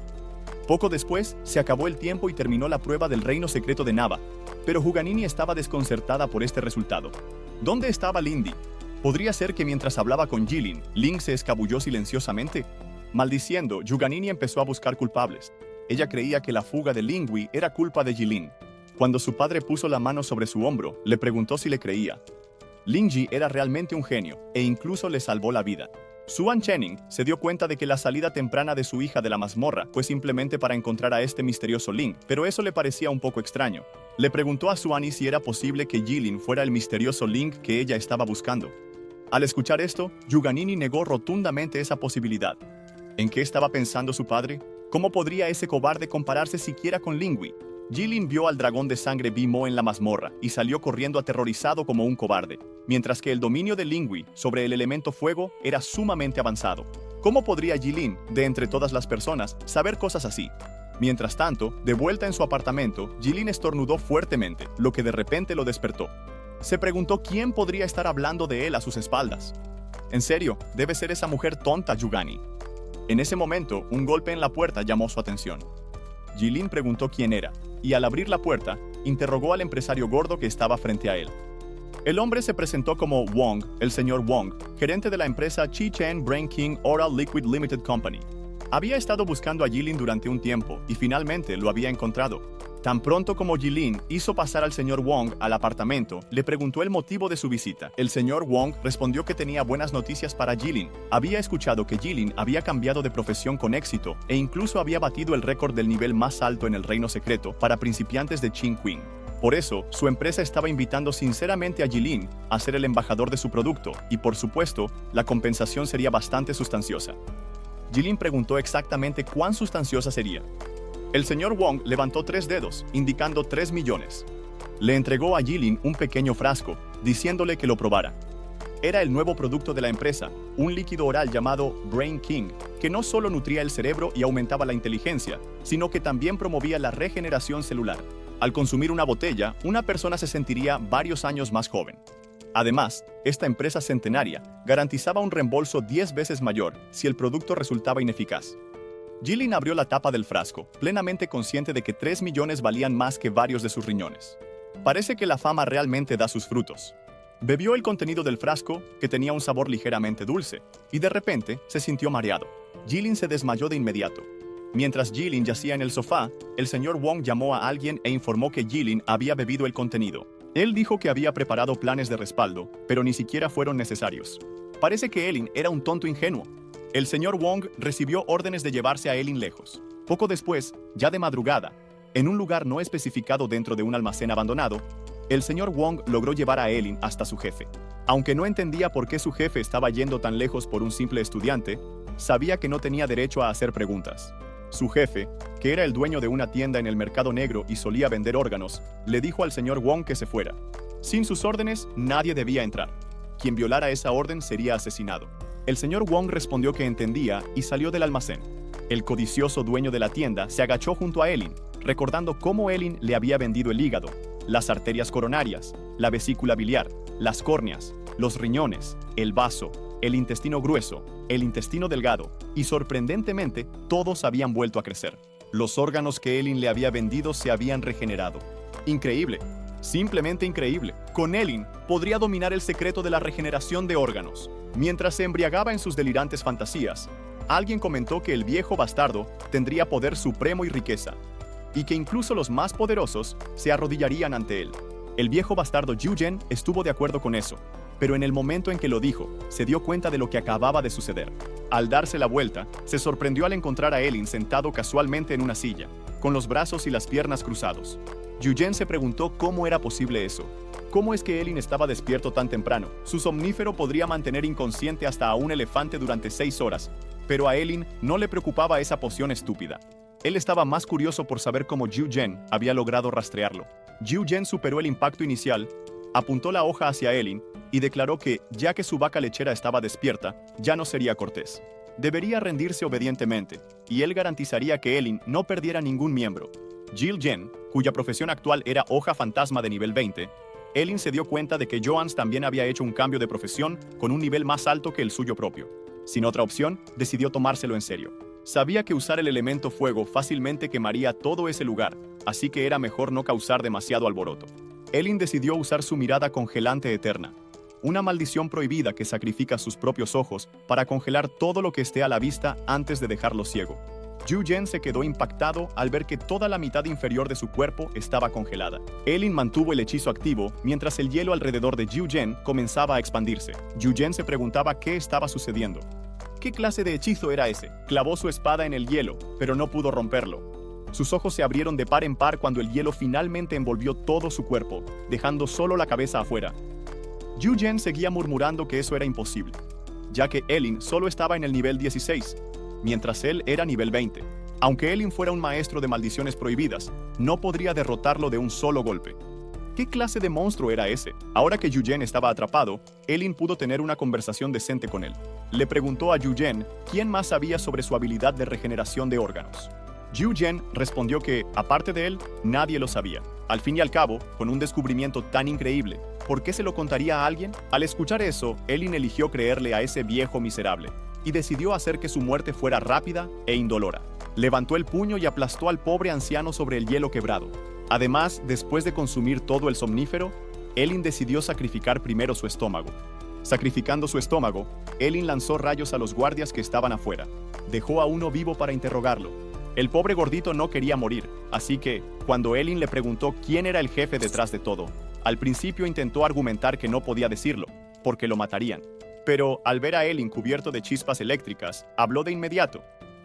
Poco después, se acabó el tiempo y terminó la prueba del reino secreto de Nava, pero Yuganini estaba desconcertada por este resultado. ¿Dónde estaba Lindy? ¿Podría ser que mientras hablaba con Jilin, Ling se escabulló silenciosamente? Maldiciendo, Yuganini empezó a buscar culpables. Ella creía que la fuga de Linghui era culpa de Jilin. Cuando su padre puso la mano sobre su hombro, le preguntó si le creía. Lingji era realmente un genio, e incluso le salvó la vida. Xuan Chenqing se dio cuenta de que la salida temprana de su hija de la mazmorra fue simplemente para encontrar a este misterioso Ling, pero eso le parecía un poco extraño. Le preguntó a Xuani si era posible que Jilin fuera el misterioso Ling que ella estaba buscando. Al escuchar esto, Yuganini negó rotundamente esa posibilidad. ¿En qué estaba pensando su padre? ¿Cómo podría ese cobarde compararse siquiera con Linghui? Jilin vio al dragón de sangre Bimo en la mazmorra y salió corriendo aterrorizado como un cobarde, mientras que el dominio de Linghui sobre el elemento fuego era sumamente avanzado. ¿Cómo podría Jilin, de entre todas las personas, saber cosas así? Mientras tanto, de vuelta en su apartamento, Jilin estornudó fuertemente, lo que de repente lo despertó. Se preguntó quién podría estar hablando de él a sus espaldas. En serio, debe ser esa mujer tonta Yugani. En ese momento, un golpe en la puerta llamó su atención. Jilin preguntó quién era, y al abrir la puerta, interrogó al empresario gordo que estaba frente a él. El hombre se presentó como Wong, el señor Wong, gerente de la empresa Chi-Chen Brain King Oral Liquid Limited Company. Había estado buscando a Jilin durante un tiempo y finalmente lo había encontrado. Tan pronto como Jilin hizo pasar al señor Wong al apartamento, le preguntó el motivo de su visita. El señor Wong respondió que tenía buenas noticias para Jilin. Había escuchado que Jilin había cambiado de profesión con éxito e incluso había batido el récord del nivel más alto en el reino secreto para principiantes de Qingqing. Por eso, su empresa estaba invitando sinceramente a Jilin a ser el embajador de su producto y, por supuesto, la compensación sería bastante sustanciosa. Jilin preguntó exactamente cuán sustanciosa sería. El señor Wong levantó 3 dedos, indicando 3 millones. Le entregó a Jilin un pequeño frasco, diciéndole que lo probara. Era el nuevo producto de la empresa, un líquido oral llamado Brain King, que no solo nutría el cerebro y aumentaba la inteligencia, sino que también promovía la regeneración celular. Al consumir una botella, una persona se sentiría varios años más joven. Además, esta empresa centenaria garantizaba un reembolso 10 veces mayor si el producto resultaba ineficaz. Jilin abrió la tapa del frasco, plenamente consciente de que 3 millones valían más que varios de sus riñones. Parece que la fama realmente da sus frutos. Bebió el contenido del frasco, que tenía un sabor ligeramente dulce, y de repente se sintió mareado. Jilin se desmayó de inmediato. Mientras Jilin yacía en el sofá, el señor Wong llamó a alguien e informó que Jilin había bebido el contenido. Él dijo que había preparado planes de respaldo, pero ni siquiera fueron necesarios. Parece que Elin era un tonto ingenuo. El señor Wong recibió órdenes de llevarse a Elin lejos. Poco después, ya de madrugada, en un lugar no especificado dentro de un almacén abandonado, el señor Wong logró llevar a Elin hasta su jefe. Aunque no entendía por qué su jefe estaba yendo tan lejos por un simple estudiante, sabía que no tenía derecho a hacer preguntas. Su jefe, que era el dueño de una tienda en el mercado negro y solía vender órganos, le dijo al señor Wong que se fuera. Sin sus órdenes, nadie debía entrar. Quien violara esa orden sería asesinado. El señor Wong respondió que entendía y salió del almacén. El codicioso dueño de la tienda se agachó junto a Elin, recordando cómo Elin le había vendido el hígado, las arterias coronarias, la vesícula biliar, las córneas, los riñones, el vaso, el intestino grueso, el intestino delgado, y sorprendentemente, todos habían vuelto a crecer. Los órganos que Elin le había vendido se habían regenerado. Increíble, simplemente increíble. Con Elin podría dominar el secreto de la regeneración de órganos. Mientras se embriagaba en sus delirantes fantasías, alguien comentó que el viejo bastardo tendría poder supremo y riqueza, y que incluso los más poderosos se arrodillarían ante él. El viejo bastardo Yu Zhen estuvo de acuerdo con eso, pero en el momento en que lo dijo, se dio cuenta de lo que acababa de suceder. Al darse la vuelta, se sorprendió al encontrar a Elin sentado casualmente en una silla, con los brazos y las piernas cruzados. Yu Zhen se preguntó cómo era posible eso. ¿Cómo es que Elin estaba despierto tan temprano? Su somnífero podría mantener inconsciente hasta a un elefante durante 6 horas, pero a Elin no le preocupaba esa poción estúpida. Él estaba más curioso por saber cómo Yu Zhen había logrado rastrearlo. Yu Zhen superó el impacto inicial, apuntó la hoja hacia Elin y declaró que, ya que su vaca lechera estaba despierta, ya no sería cortés. Debería rendirse obedientemente, y él garantizaría que Elin no perdiera ningún miembro. Jill Zhen, cuya profesión actual era hoja fantasma de nivel 20, Elin se dio cuenta de que Joans también había hecho un cambio de profesión con un nivel más alto que el suyo propio. Sin otra opción, decidió tomárselo en serio. Sabía que usar el elemento fuego fácilmente quemaría todo ese lugar, así que era mejor no causar demasiado alboroto. Elin decidió usar su mirada congelante eterna, una maldición prohibida que sacrifica sus propios ojos para congelar todo lo que esté a la vista antes de dejarlo ciego. Yu Zhen se quedó impactado al ver que toda la mitad inferior de su cuerpo estaba congelada. Elin mantuvo el hechizo activo mientras el hielo alrededor de Yu Zhen comenzaba a expandirse. Yu Zhen se preguntaba qué estaba sucediendo. ¿Qué clase de hechizo era ese? Clavó su espada en el hielo, pero no pudo romperlo. Sus ojos se abrieron de par en par cuando el hielo finalmente envolvió todo su cuerpo, dejando solo la cabeza afuera. Yu Zhen seguía murmurando que eso era imposible, ya que Elin solo estaba en el nivel 16, mientras él era nivel 20. Aunque Elin fuera un maestro de maldiciones prohibidas, no podría derrotarlo de un solo golpe. ¿Qué clase de monstruo era ese? Ahora que Yu Zhen estaba atrapado, Elin pudo tener una conversación decente con él. Le preguntó a Yu Zhen quién más sabía sobre su habilidad de regeneración de órganos. Yu Zhen respondió que, aparte de él, nadie lo sabía. Al fin y al cabo, con un descubrimiento tan increíble, ¿por qué se lo contaría a alguien? Al escuchar eso, Elin eligió creerle a ese viejo miserable y decidió hacer que su muerte fuera rápida e indolora. Levantó el puño y aplastó al pobre anciano sobre el hielo quebrado. Además, después de consumir todo el somnífero, Elin decidió sacrificar primero su estómago. Sacrificando su estómago, Elin lanzó rayos a los guardias que estaban afuera. Dejó a uno vivo para interrogarlo. El pobre gordito no quería morir, así que, cuando Elin le preguntó quién era el jefe detrás de todo, al principio intentó argumentar que no podía decirlo, porque lo matarían. Pero, al ver a Elin cubierto de chispas eléctricas, habló de inmediato.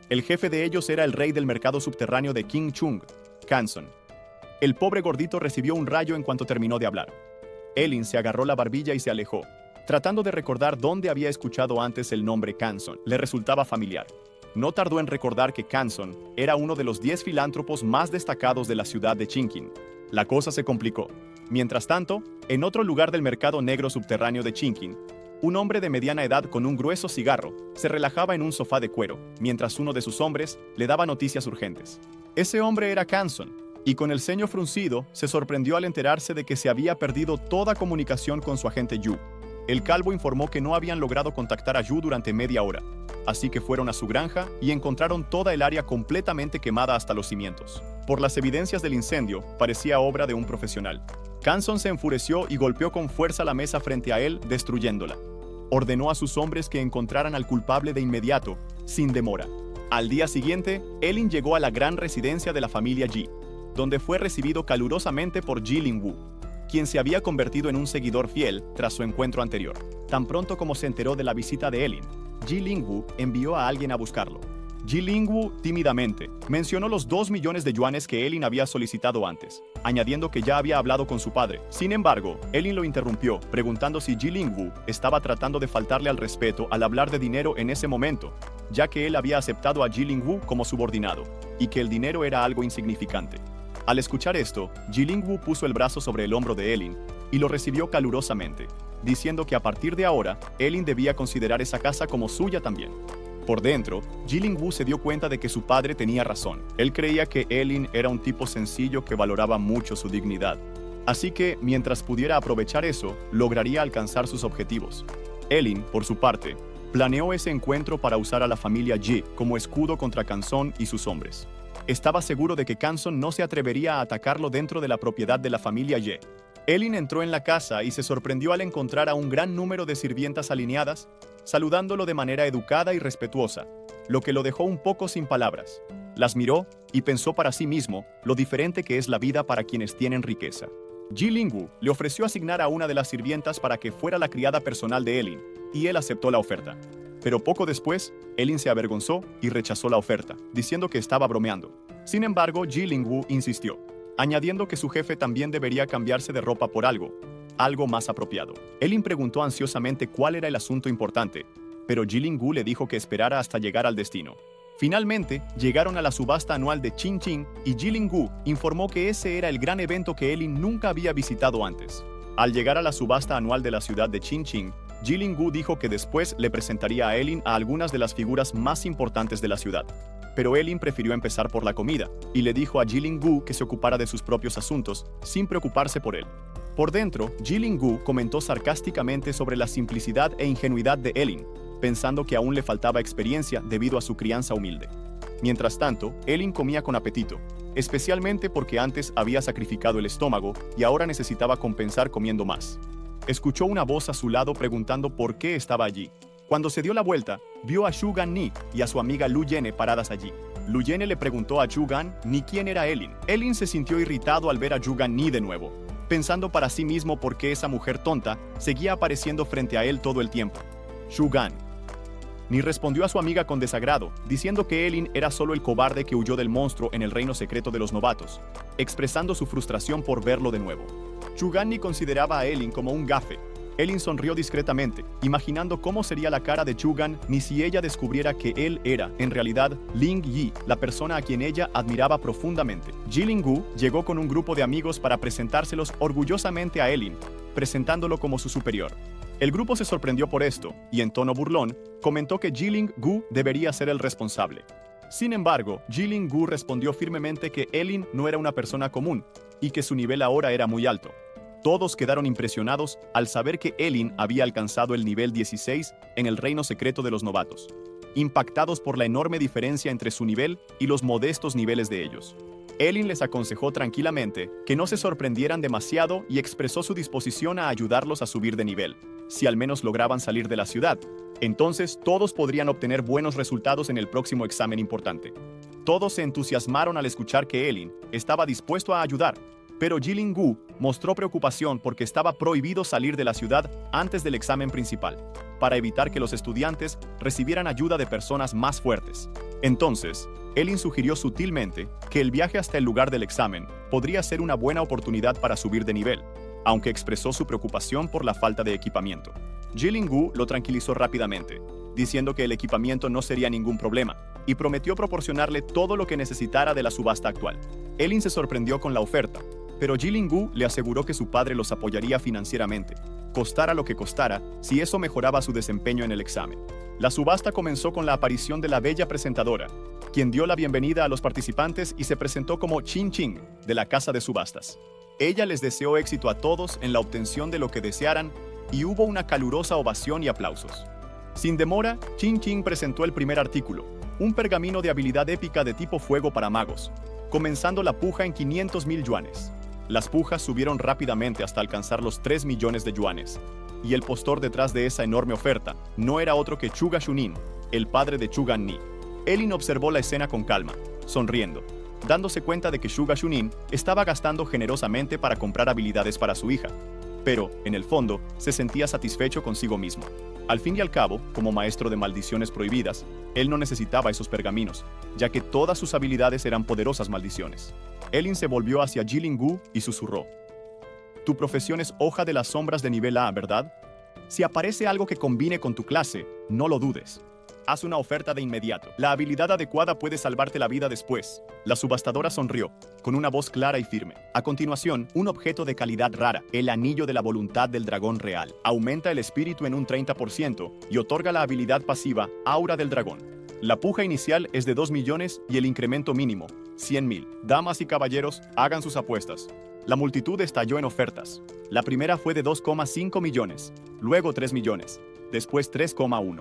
El jefe de ellos era el rey del mercado subterráneo de King Chung, Canson. El pobre gordito recibió un rayo en cuanto terminó de hablar. Elin se agarró la barbilla y se alejó, tratando de recordar dónde había escuchado antes el nombre Canson. Le resultaba familiar. No tardó en recordar que Canson era uno de los 10 filántropos más destacados de la ciudad de Chinqing. La cosa se complicó. Mientras tanto, en otro lugar del mercado negro subterráneo de Chinqing, un hombre de mediana edad con un grueso cigarro se relajaba en un sofá de cuero, mientras uno de sus hombres le daba noticias urgentes. Ese hombre era Canson, y con el ceño fruncido se sorprendió al enterarse de que se había perdido toda comunicación con su agente Yu. El calvo informó que no habían logrado contactar a Yu durante media hora, así que fueron a su granja y encontraron toda el área completamente quemada hasta los cimientos. Por las evidencias del incendio, parecía obra de un profesional. Canson se enfureció y golpeó con fuerza la mesa frente a él, destruyéndola. Ordenó a sus hombres que encontraran al culpable de inmediato, sin demora. Al día siguiente, Elin llegó a la gran residencia de la familia Ji, donde fue recibido calurosamente por Ji Lingwu, quien se había convertido en un seguidor fiel tras su encuentro anterior. Tan pronto como se enteró de la visita de Elin, Ji Lingwu envió a alguien a buscarlo. Ji Lingwu tímidamente mencionó los 2 millones de yuanes que Elin había solicitado antes, añadiendo que ya había hablado con su padre. Sin embargo, Elin lo interrumpió, preguntando si Ji Lingwu estaba tratando de faltarle al respeto al hablar de dinero en ese momento, ya que él había aceptado a Ji Lingwu como subordinado, y que el dinero era algo insignificante. Al escuchar esto, Ji Lingwu puso el brazo sobre el hombro de Elin y lo recibió calurosamente, diciendo que a partir de ahora, Elin debía considerar esa casa como suya también. Por dentro, Ji Lingwu se dio cuenta de que su padre tenía razón. Él creía que Elin era un tipo sencillo que valoraba mucho su dignidad. Así que, mientras pudiera aprovechar eso, lograría alcanzar sus objetivos. Elin, por su parte, planeó ese encuentro para usar a la familia Ji como escudo contra Canson y sus hombres. Estaba seguro de que Canson no se atrevería a atacarlo dentro de la propiedad de la familia Ye. Elin entró en la casa y se sorprendió al encontrar a un gran número de sirvientas alineadas, saludándolo de manera educada y respetuosa, lo que lo dejó un poco sin palabras. Las miró y pensó para sí mismo lo diferente que es la vida para quienes tienen riqueza. Ji Lingwu le ofreció asignar a una de las sirvientas para que fuera la criada personal de Elin, y él aceptó la oferta. Pero poco después, Elin se avergonzó y rechazó la oferta, diciendo que estaba bromeando. Sin embargo, Ji Lingwu insistió, añadiendo que su jefe también debería cambiarse de ropa por algo más apropiado. Elin preguntó ansiosamente cuál era el asunto importante, pero Ji Lingwu le dijo que esperara hasta llegar al destino. Finalmente, llegaron a la subasta anual de Qingqing y Ji Lingwu informó que ese era el gran evento que Elin nunca había visitado antes. Al llegar a la subasta anual de la ciudad de Qingqing, Ji Lingwu dijo que después le presentaría a Elin a algunas de las figuras más importantes de la ciudad. Pero Elin prefirió empezar por la comida, y le dijo a Ji Lingwu que se ocupara de sus propios asuntos, sin preocuparse por él. Por dentro, Ji Lingwu comentó sarcásticamente sobre la simplicidad e ingenuidad de Elin, pensando que aún le faltaba experiencia debido a su crianza humilde. Mientras tanto, Elin comía con apetito, especialmente porque antes había sacrificado el estómago y ahora necesitaba compensar comiendo más. Escuchó una voz a su lado preguntando por qué estaba allí. Cuando se dio la vuelta, vio a Xu Ganni y a su amiga Lu Yene paradas allí. Lu Yene le preguntó a Xu Ganni quién era Elin. Elin se sintió irritado al ver a Xu Ganni de nuevo, pensando para sí mismo por qué esa mujer tonta seguía apareciendo frente a él todo el tiempo. Xu Ganni respondió a su amiga con desagrado, diciendo que Elin era solo el cobarde que huyó del monstruo en el reino secreto de los novatos, expresando su frustración por verlo de nuevo. Xu Ganni consideraba a Elin como un gafe. Elin sonrió discretamente, imaginando cómo sería la cara de Xu Ganni si ella descubriera que él era, en realidad, Ling Yi, la persona a quien ella admiraba profundamente. Ji Lingwu llegó con un grupo de amigos para presentárselos orgullosamente a Elin, presentándolo como su superior. El grupo se sorprendió por esto, y en tono burlón, comentó que Ji Lingwu debería ser el responsable. Sin embargo, Ji Lingwu respondió firmemente que Elin no era una persona común, y que su nivel ahora era muy alto. Todos quedaron impresionados al saber que Elin había alcanzado el nivel 16 en el reino secreto de los novatos, impactados por la enorme diferencia entre su nivel y los modestos niveles de ellos. Elin les aconsejó tranquilamente que no se sorprendieran demasiado y expresó su disposición a ayudarlos a subir de nivel, si al menos lograban salir de la ciudad. Entonces todos podrían obtener buenos resultados en el próximo examen importante. Todos se entusiasmaron al escuchar que Elin estaba dispuesto a ayudar, pero Ji Lingwu mostró preocupación porque estaba prohibido salir de la ciudad antes del examen principal, para evitar que los estudiantes recibieran ayuda de personas más fuertes. Entonces, Elin sugirió sutilmente que el viaje hasta el lugar del examen podría ser una buena oportunidad para subir de nivel, aunque expresó su preocupación por la falta de equipamiento. Ji Lingwu lo tranquilizó rápidamente, diciendo que el equipamiento no sería ningún problema, y prometió proporcionarle todo lo que necesitara de la subasta actual. Elin se sorprendió con la oferta, pero Ji Lingwu le aseguró que su padre los apoyaría financieramente, costara lo que costara, si eso mejoraba su desempeño en el examen. La subasta comenzó con la aparición de la bella presentadora, quien dio la bienvenida a los participantes y se presentó como Qingqing, de la casa de subastas. Ella les deseó éxito a todos en la obtención de lo que desearan y hubo una calurosa ovación y aplausos. Sin demora, Qingqing presentó el primer artículo, un pergamino de habilidad épica de tipo fuego para magos, comenzando la puja en 500.000 yuanes. Las pujas subieron rápidamente hasta alcanzar los 3 millones de yuanes. Y el postor detrás de esa enorme oferta no era otro que Chuga Shunin, el padre de Chugan Ni. Elin observó la escena con calma, sonriendo, dándose cuenta de que Chuga Shunin estaba gastando generosamente para comprar habilidades para su hija. Pero, en el fondo, se sentía satisfecho consigo mismo. Al fin y al cabo, como maestro de maldiciones prohibidas, él no necesitaba esos pergaminos, ya que todas sus habilidades eran poderosas maldiciones. Elin se volvió hacia Jiling-gu y susurró: «Tu profesión es hoja de las sombras de nivel A, ¿verdad? Si aparece algo que combine con tu clase, no lo dudes. Haz una oferta de inmediato. La habilidad adecuada puede salvarte la vida después». La subastadora sonrió, con una voz clara y firme. A continuación, un objeto de calidad rara, el anillo de la voluntad del dragón real, aumenta el espíritu en un 30% y otorga la habilidad pasiva Aura del dragón. La puja inicial es de 2 millones y el incremento mínimo, 100.000. Damas y caballeros, hagan sus apuestas. La multitud estalló en ofertas. La primera fue de 2,5 millones, luego 3 millones, después 3,1.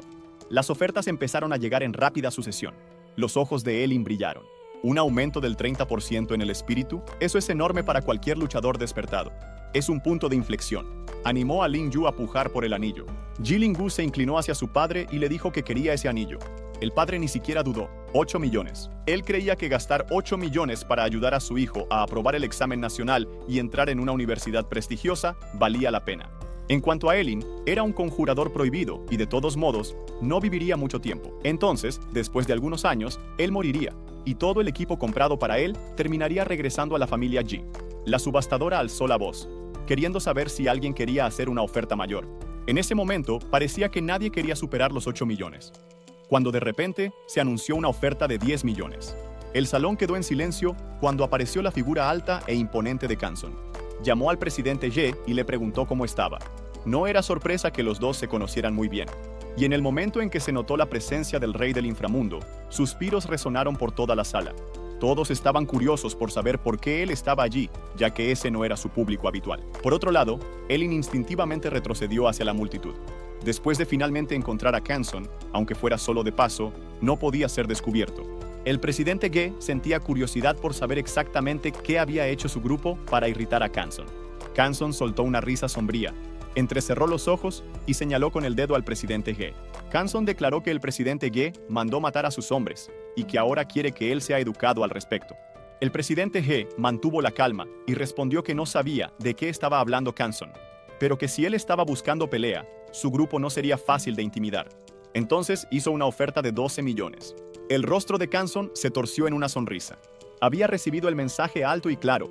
Las ofertas empezaron a llegar en rápida sucesión. Los ojos de Elin brillaron. ¿Un aumento del 30% en el espíritu? Eso es enorme para cualquier luchador despertado. Es un punto de inflexión. Animó a Lin Yu a pujar por el anillo. Jiling-gu se inclinó hacia su padre y le dijo que quería ese anillo. El padre ni siquiera dudó. 8 millones. Él creía que gastar 8 millones para ayudar a su hijo a aprobar el examen nacional y entrar en una universidad prestigiosa valía la pena. En cuanto a Elin, era un conjurador prohibido y de todos modos, no viviría mucho tiempo. Entonces, después de algunos años, él moriría, y todo el equipo comprado para él terminaría regresando a la familia Ji. La subastadora alzó la voz, queriendo saber si alguien quería hacer una oferta mayor. En ese momento, parecía que nadie quería superar los 8 millones. Cuando de repente, se anunció una oferta de 10 millones. El salón quedó en silencio cuando apareció la figura alta e imponente de Canson. Llamó al presidente Ye y le preguntó cómo estaba. No era sorpresa que los dos se conocieran muy bien. Y en el momento en que se notó la presencia del rey del inframundo, suspiros resonaron por toda la sala. Todos estaban curiosos por saber por qué él estaba allí, ya que ese no era su público habitual. Por otro lado, Elin instintivamente retrocedió hacia la multitud. Después de finalmente encontrar a Canson, aunque fuera solo de paso, no podía ser descubierto. El presidente Ge sentía curiosidad por saber exactamente qué había hecho su grupo para irritar a Canson. Canson soltó una risa sombría, entrecerró los ojos y señaló con el dedo al presidente Ge. Canson declaró que el presidente Ge mandó matar a sus hombres y que ahora quiere que él sea educado al respecto. El presidente Ge mantuvo la calma y respondió que no sabía de qué estaba hablando Canson, pero que si él estaba buscando pelea, su grupo no sería fácil de intimidar. Entonces hizo una oferta de 12 millones. El rostro de Canson se torció en una sonrisa. Había recibido el mensaje alto y claro,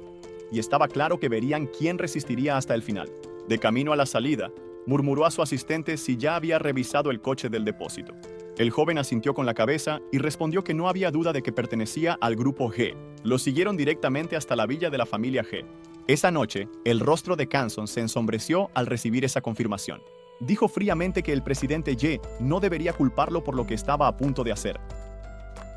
y estaba claro que verían quién resistiría hasta el final. De camino a la salida, murmuró a su asistente si ya había revisado el coche del depósito. El joven asintió con la cabeza y respondió que no había duda de que pertenecía al grupo G. Lo siguieron directamente hasta la villa de la familia G. Esa noche, el rostro de Canson se ensombreció al recibir esa confirmación. Dijo fríamente que el presidente Ye no debería culparlo por lo que estaba a punto de hacer.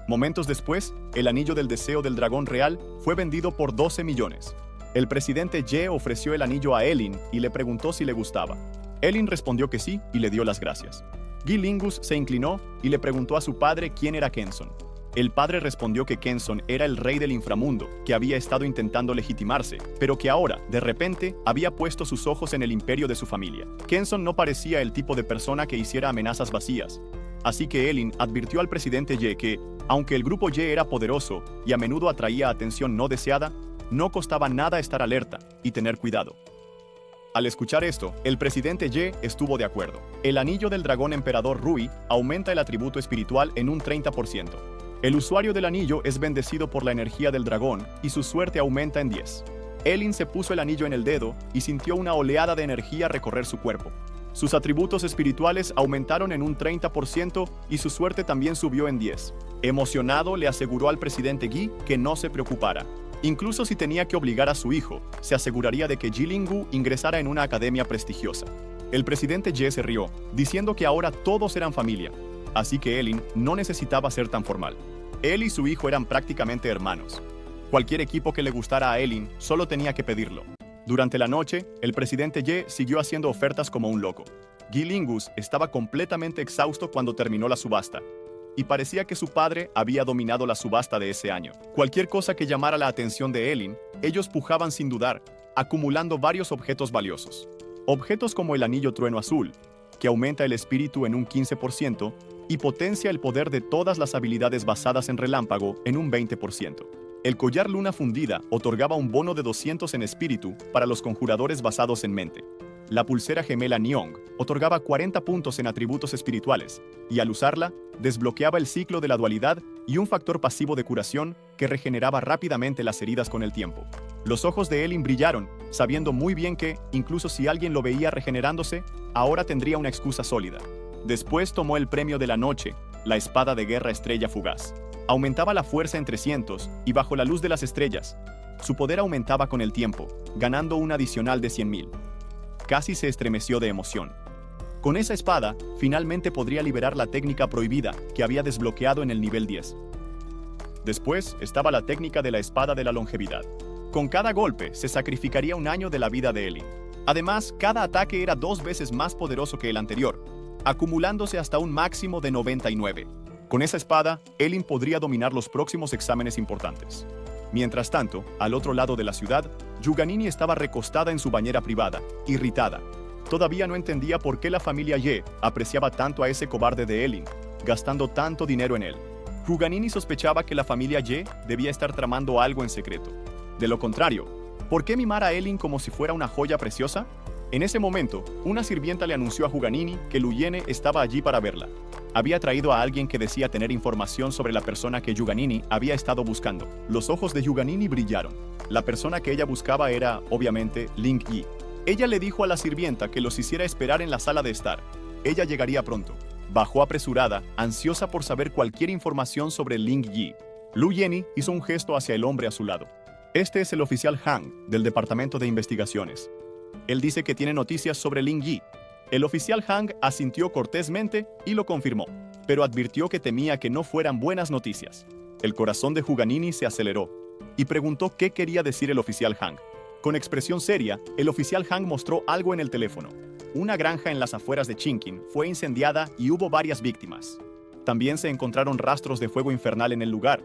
Momentos después, el anillo del deseo del dragón real fue vendido por 12 millones. El presidente Ye ofreció el anillo a Elin y le preguntó si le gustaba. Elin respondió que sí y le dio las gracias. Gilingus se inclinó y le preguntó a su padre quién era Canson. El padre respondió que Canson era el rey del inframundo, que había estado intentando legitimarse, pero que ahora, de repente, había puesto sus ojos en el imperio de su familia. Canson no parecía el tipo de persona que hiciera amenazas vacías. Así que Elin advirtió al presidente Ye que, aunque el grupo Ye era poderoso y a menudo atraía atención no deseada, no costaba nada estar alerta y tener cuidado. Al escuchar esto, el presidente Ye estuvo de acuerdo. El anillo del dragón emperador Rui aumenta el atributo espiritual en un 30%. El usuario del anillo es bendecido por la energía del dragón y su suerte aumenta en 10. Elin se puso el anillo en el dedo y sintió una oleada de energía recorrer su cuerpo. Sus atributos espirituales aumentaron en un 30% y su suerte también subió en 10. Emocionado, le aseguró al presidente Gi que no se preocupara. Incluso si tenía que obligar a su hijo, se aseguraría de que Jiling-gu ingresara en una academia prestigiosa. El presidente Ye se rió, diciendo que ahora todos eran familia, así que Elin no necesitaba ser tan formal. Él y su hijo eran prácticamente hermanos. Cualquier equipo que le gustara a Elin solo tenía que pedirlo. Durante la noche, el presidente Ye siguió haciendo ofertas como un loco. Gilingus estaba completamente exhausto cuando terminó la subasta, y parecía que su padre había dominado la subasta de ese año. Cualquier cosa que llamara la atención de Elin, ellos pujaban sin dudar, acumulando varios objetos valiosos. Objetos como el anillo trueno azul, que aumenta el espíritu en un 15% y potencia el poder de todas las habilidades basadas en relámpago en un 20%. El collar luna fundida otorgaba un bono de 200 en espíritu para los conjuradores basados en mente. La pulsera gemela Nyong otorgaba 40 puntos en atributos espirituales, y al usarla, desbloqueaba el ciclo de la dualidad y un factor pasivo de curación que regeneraba rápidamente las heridas con el tiempo. Los ojos de Elin brillaron, sabiendo muy bien que, incluso si alguien lo veía regenerándose, ahora tendría una excusa sólida. Después tomó el premio de la noche, la espada de guerra estrella fugaz. Aumentaba la fuerza en 300 y bajo la luz de las estrellas. Su poder aumentaba con el tiempo, ganando un adicional de 100.000. Casi se estremeció de emoción. Con esa espada, finalmente podría liberar la técnica prohibida que había desbloqueado en el nivel 10. Después estaba la técnica de la espada de la longevidad. Con cada golpe se sacrificaría un año de la vida de Elin. Además, cada ataque era 2 veces más poderoso que el anterior, acumulándose hasta un máximo de 99. Con esa espada, Elin podría dominar los próximos exámenes importantes. Mientras tanto, al otro lado de la ciudad, Yuganini estaba recostada en su bañera privada, irritada. Todavía no entendía por qué la familia Ye apreciaba tanto a ese cobarde de Elin, gastando tanto dinero en él. Yuganini sospechaba que la familia Ye debía estar tramando algo en secreto. De lo contrario, ¿por qué mimar a Elin como si fuera una joya preciosa? En ese momento, una sirvienta le anunció a Yuganini que Lu Yene estaba allí para verla. Había traído a alguien que decía tener información sobre la persona que Yuganini había estado buscando. Los ojos de Yuganini brillaron. La persona que ella buscaba era, obviamente, Ling Yi. Ella le dijo a la sirvienta que los hiciera esperar en la sala de estar. Ella llegaría pronto. Bajó apresurada, ansiosa por saber cualquier información sobre Ling Yi. Lu Yeni hizo un gesto hacia el hombre a su lado. Este es el oficial Han, del Departamento de Investigaciones. Él dice que tiene noticias sobre Ling Yi. El oficial Han asintió cortésmente y lo confirmó, pero advirtió que temía que no fueran buenas noticias. El corazón de Yuganini se aceleró y preguntó qué quería decir el oficial Han. Con expresión seria, el oficial Han mostró algo en el teléfono. Una granja en las afueras de Chinkin fue incendiada y hubo varias víctimas. También se encontraron rastros de fuego infernal en el lugar,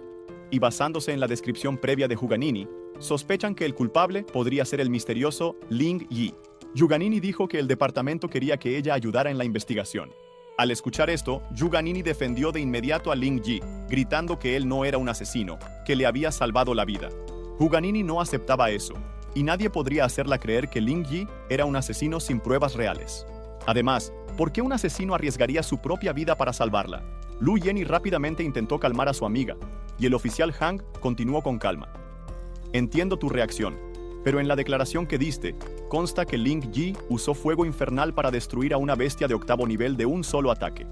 y basándose en la descripción previa de Yuganini, sospechan que el culpable podría ser el misterioso Ling Yi. Yuganini dijo que el departamento quería que ella ayudara en la investigación. Al escuchar esto, Yuganini defendió de inmediato a Ling Yi, gritando que él no era un asesino, que le había salvado la vida. Yuganini no aceptaba eso, y nadie podría hacerla creer que Ling Yi era un asesino sin pruebas reales. Además, ¿por qué un asesino arriesgaría su propia vida para salvarla? Lu Yeni rápidamente intentó calmar a su amiga, y el oficial Han continuó con calma. Entiendo tu reacción, pero en la declaración que diste, consta que Ling Yi usó fuego infernal para destruir a una bestia de 8º nivel de un solo ataque.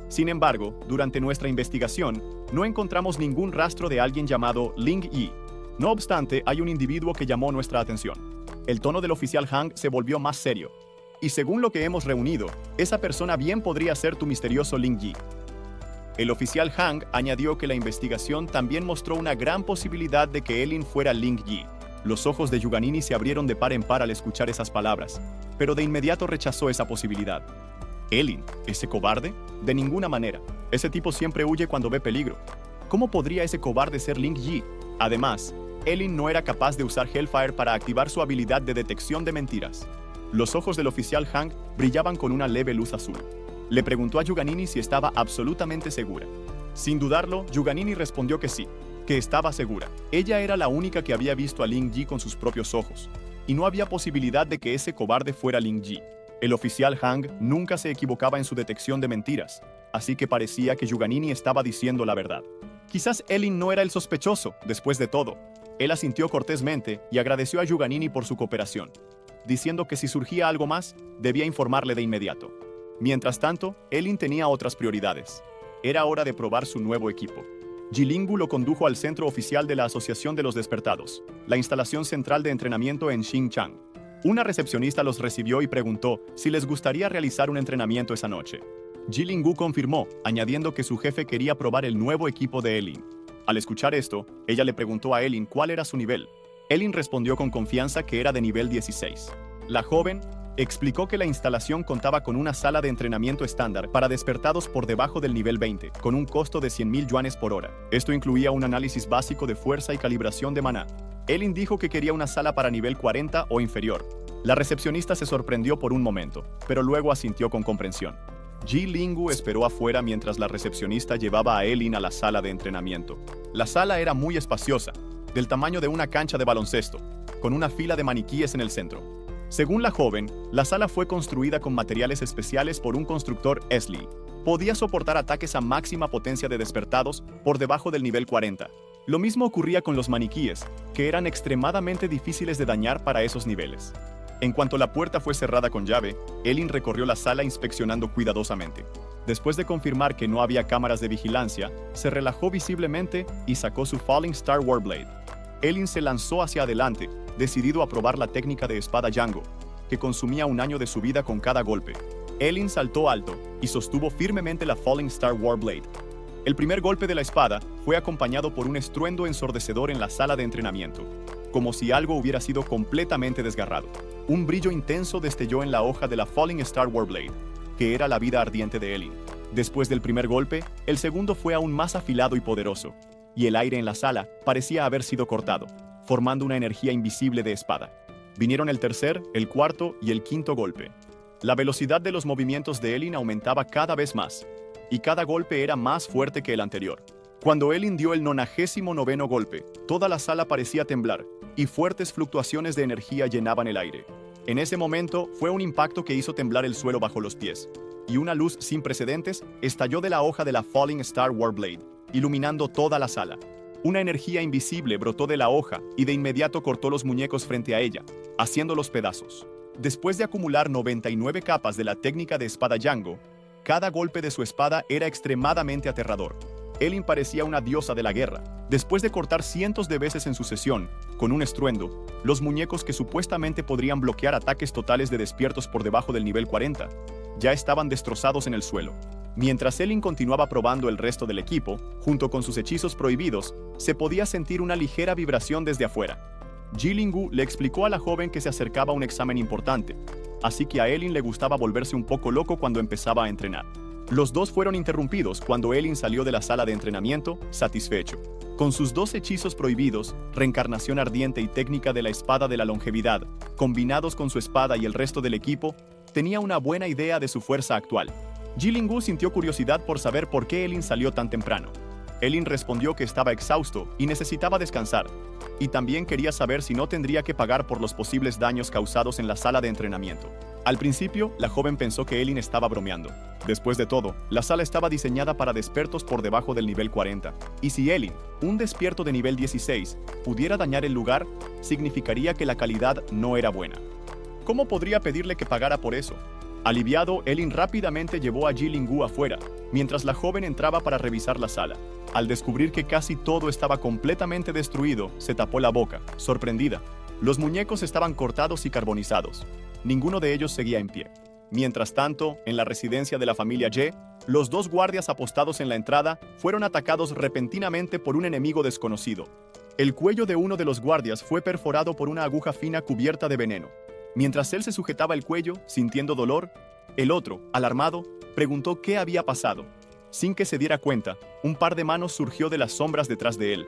Sin embargo, durante nuestra investigación, no encontramos ningún rastro de alguien llamado Ling Yi. No obstante, hay un individuo que llamó nuestra atención. El tono del oficial Han se volvió más serio. Y según lo que hemos reunido, esa persona bien podría ser tu misterioso Ling Yi. El oficial Han añadió que la investigación también mostró una gran posibilidad de que Elin fuera Ling Yi. Los ojos de Yuganini se abrieron de par en par al escuchar esas palabras, pero de inmediato rechazó esa posibilidad. ¿Elin? ¿Ese cobarde? De ninguna manera. Ese tipo siempre huye cuando ve peligro. ¿Cómo podría ese cobarde ser Ling Yi? Además, Elin no era capaz de usar Hellfire para activar su habilidad de detección de mentiras. Los ojos del oficial Han brillaban con una leve luz azul. Le preguntó a Yuganini si estaba absolutamente segura. Sin dudarlo, Yuganini respondió que sí, que estaba segura. Ella era la única que había visto a Ling Yi con sus propios ojos, y no había posibilidad de que ese cobarde fuera Ling Yi. El oficial Han nunca se equivocaba en su detección de mentiras, así que parecía que Yuganini estaba diciendo la verdad. Quizás Elin no era el sospechoso, después de todo. Él asintió cortésmente y agradeció a Yuganini por su cooperación, diciendo que si surgía algo más, debía informarle de inmediato. Mientras tanto, Elin tenía otras prioridades. Era hora de probar su nuevo equipo. Jilingbu lo condujo al centro oficial de la Asociación de los Despertados, la instalación central de entrenamiento en Xinjiang. Una recepcionista los recibió y preguntó si les gustaría realizar un entrenamiento esa noche. Jilingbu confirmó, añadiendo que su jefe quería probar el nuevo equipo de Elin. Al escuchar esto, ella le preguntó a Elin cuál era su nivel. Elin respondió con confianza que era de nivel 16. La joven, Explicó que la instalación contaba con una sala de entrenamiento estándar para despertados por debajo del nivel 20, con un costo de 100.000 yuanes por hora. Esto incluía un análisis básico de fuerza y calibración de maná. Elin dijo que quería una sala para nivel 40 o inferior. La recepcionista se sorprendió por un momento, pero luego asintió con comprensión. Ji Linggu esperó afuera mientras la recepcionista llevaba a Elin a la sala de entrenamiento. La sala era muy espaciosa, del tamaño de una cancha de baloncesto, con una fila de maniquíes en el centro. Según la joven, la sala fue construida con materiales especiales por un constructor Esli. Podía soportar ataques a máxima potencia de despertados por debajo del nivel 40. Lo mismo ocurría con los maniquíes, que eran extremadamente difíciles de dañar para esos niveles. En cuanto la puerta fue cerrada con llave, Elin recorrió la sala inspeccionando cuidadosamente. Después de confirmar que no había cámaras de vigilancia, se relajó visiblemente y sacó su Falling Star Warblade. Elin se lanzó hacia adelante, decidido a probar la técnica de espada Django, que consumía 1 año de su vida con cada golpe. Elin saltó alto y sostuvo firmemente la Falling Star Warblade. El primer golpe de la espada fue acompañado por un estruendo ensordecedor en la sala de entrenamiento, como si algo hubiera sido completamente desgarrado. Un brillo intenso destelló en la hoja de la Falling Star Warblade, que era la vida ardiente de Elin. Después del primer golpe, el segundo fue aún más afilado y poderoso, y el aire en la sala parecía haber sido cortado, formando una energía invisible de espada. Vinieron el tercer, el cuarto y el quinto golpe. La velocidad de los movimientos de Elin aumentaba cada vez más, y cada golpe era más fuerte que el anterior. Cuando Elin dio el 99º golpe, toda la sala parecía temblar, y fuertes fluctuaciones de energía llenaban el aire. En ese momento fue un impacto que hizo temblar el suelo bajo los pies, y una luz sin precedentes estalló de la hoja de la Falling Star Warblade, iluminando toda la sala. Una energía invisible brotó de la hoja y de inmediato cortó los muñecos frente a ella, haciéndolos pedazos. Después de acumular 99 capas de la técnica de espada Django, cada golpe de su espada era extremadamente aterrador. Elin parecía una diosa de la guerra. Después de cortar cientos de veces en sucesión, con un estruendo, los muñecos que supuestamente podrían bloquear ataques totales de despiertos por debajo del nivel 40, ya estaban destrozados en el suelo. Mientras Elin continuaba probando el resto del equipo, junto con sus hechizos prohibidos, se podía sentir una ligera vibración desde afuera. Ji Linggu le explicó a la joven que se acercaba un examen importante, así que a Elin le gustaba volverse un poco loco cuando empezaba a entrenar. Los dos fueron interrumpidos cuando Elin salió de la sala de entrenamiento, satisfecho. Con sus 2 hechizos prohibidos, reencarnación ardiente y técnica de la espada de la longevidad, combinados con su espada y el resto del equipo, tenía una buena idea de su fuerza actual. Ji Linggu sintió curiosidad por saber por qué Elin salió tan temprano. Elin respondió que estaba exhausto y necesitaba descansar, y también quería saber si no tendría que pagar por los posibles daños causados en la sala de entrenamiento. Al principio, la joven pensó que Elin estaba bromeando. Después de todo, la sala estaba diseñada para despiertos por debajo del nivel 40, y si Elin, un despierto de nivel 16, pudiera dañar el lugar, significaría que la calidad no era buena. ¿Cómo podría pedirle que pagara por eso? Aliviado, Elin rápidamente llevó a Ji Linggu afuera, mientras la joven entraba para revisar la sala. Al descubrir que casi todo estaba completamente destruido, se tapó la boca, sorprendida. Los muñecos estaban cortados y carbonizados. Ninguno de ellos seguía en pie. Mientras tanto, en la residencia de la familia Ye, los 2 guardias apostados en la entrada fueron atacados repentinamente por un enemigo desconocido. El cuello de uno de los guardias fue perforado por una aguja fina cubierta de veneno. Mientras él se sujetaba el cuello, sintiendo dolor, el otro, alarmado, preguntó qué había pasado. Sin que se diera cuenta, un par de manos surgió de las sombras detrás de él,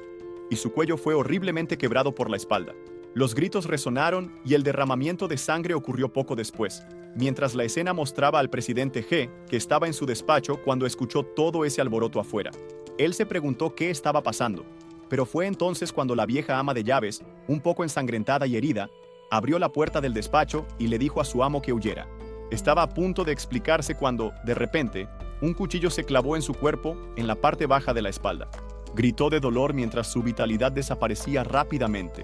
y su cuello fue horriblemente quebrado por la espalda. Los gritos resonaron y el derramamiento de sangre ocurrió poco después, mientras la escena mostraba al presidente He, que estaba en su despacho cuando escuchó todo ese alboroto afuera. Él se preguntó qué estaba pasando, pero fue entonces cuando la vieja ama de llaves, un poco ensangrentada y herida, abrió la puerta del despacho y le dijo a su amo que huyera. Estaba a punto de explicarse cuando, de repente, un cuchillo se clavó en su cuerpo, en la parte baja de la espalda. Gritó de dolor mientras su vitalidad desaparecía rápidamente.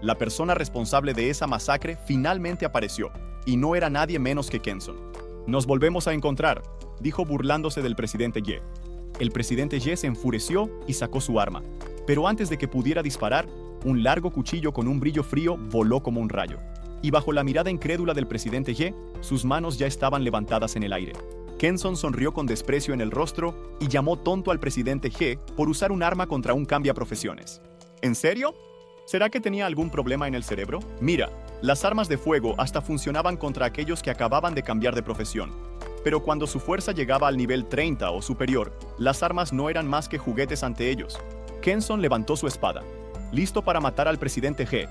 La persona responsable de esa masacre finalmente apareció, y no era nadie menos que Kenson. «Nos volvemos a encontrar», dijo burlándose del presidente Ye. El presidente Ye se enfureció y sacó su arma, pero antes de que pudiera disparar, un largo cuchillo con un brillo frío voló como un rayo. Y bajo la mirada incrédula del presidente Ye, sus manos ya estaban levantadas en el aire. Kenson sonrió con desprecio en el rostro y llamó tonto al presidente He por usar un arma contra un cambiaprofesiones. ¿En serio? ¿Será que tenía algún problema en el cerebro? Mira, Las armas de fuego hasta funcionaban contra aquellos que acababan de cambiar de profesión. Pero cuando su fuerza llegaba al nivel 30 o superior, las armas no eran más que juguetes ante ellos. Kenson levantó su espada, listo para matar al presidente G,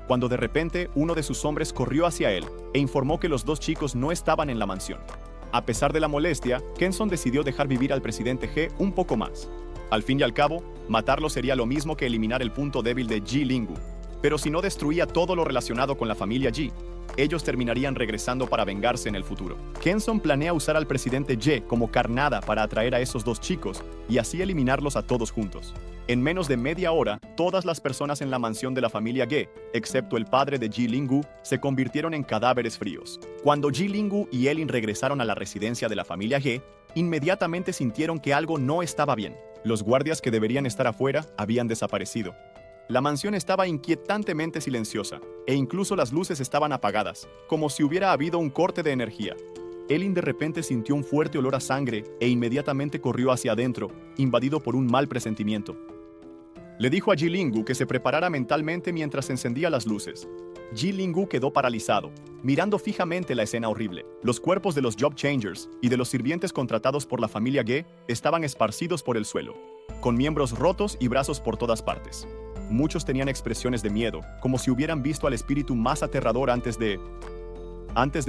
cuando de repente uno de sus hombres corrió hacia él e informó que los dos chicos no estaban en la mansión. A pesar de la molestia, Kenson decidió dejar vivir al presidente G un poco más. Al fin y al cabo, matarlo sería lo mismo que eliminar el punto débil de Ji Lingu. Pero si no destruía todo lo relacionado con la familia Ji, ellos terminarían regresando para vengarse en el futuro. Kenson planea usar al presidente Ye como carnada para atraer a esos dos chicos y así eliminarlos a todos juntos. En menos de media hora, todas las personas en la mansión de la familia Ge, excepto el padre de Ji Lingu, se convirtieron en cadáveres fríos. Cuando Ji Lingu y Elin regresaron a la residencia de la familia Ge, inmediatamente sintieron que algo no estaba bien. Los guardias que deberían estar afuera habían desaparecido. La mansión estaba inquietantemente silenciosa, e incluso las luces estaban apagadas, como si hubiera habido un corte de energía. Elin de repente sintió un fuerte olor a sangre e inmediatamente corrió hacia adentro, invadido por un mal presentimiento. Le dijo a Ji Lingu que se preparara mentalmente mientras encendía las luces. Ji Lingu quedó paralizado, mirando fijamente la escena horrible. Los cuerpos de los Job Changers y de los sirvientes contratados por la familia Ge estaban esparcidos por el suelo, con miembros rotos y brazos por todas partes. Muchos tenían expresiones de miedo, como si hubieran visto al espíritu más aterrador antes de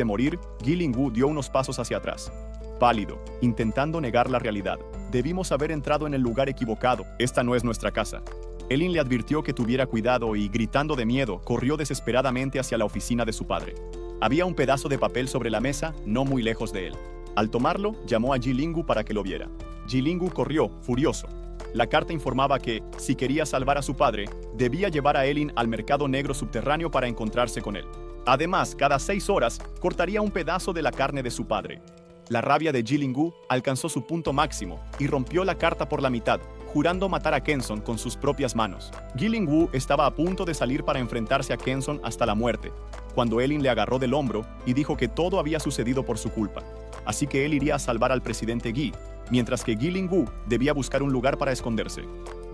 morir. Ji Lingu dio unos pasos hacia atrás, pálido, intentando negar la realidad. Debimos haber entrado en el lugar equivocado. Esta no es nuestra casa. Elin le advirtió que tuviera cuidado y, gritando de miedo, corrió desesperadamente hacia la oficina de su padre. Había un pedazo de papel sobre la mesa, no muy lejos de él. Al tomarlo, llamó a Ji Lingu para que lo viera. Ji Lingu corrió, furioso. La carta informaba que, si quería salvar a su padre, debía llevar a Elin al mercado negro subterráneo para encontrarse con él. Además, cada 6 horas, cortaría un pedazo de la carne de su padre. La rabia de Ji Lingu alcanzó su punto máximo y rompió la carta por la mitad, jurando matar a Kenson con sus propias manos. Ji Lingu estaba a punto de salir para enfrentarse a Kenson hasta la muerte, cuando Elin le agarró del hombro y dijo que todo había sucedido por su culpa. Así que él iría a salvar al presidente Gi, mientras que Ji Lingu debía buscar un lugar para esconderse.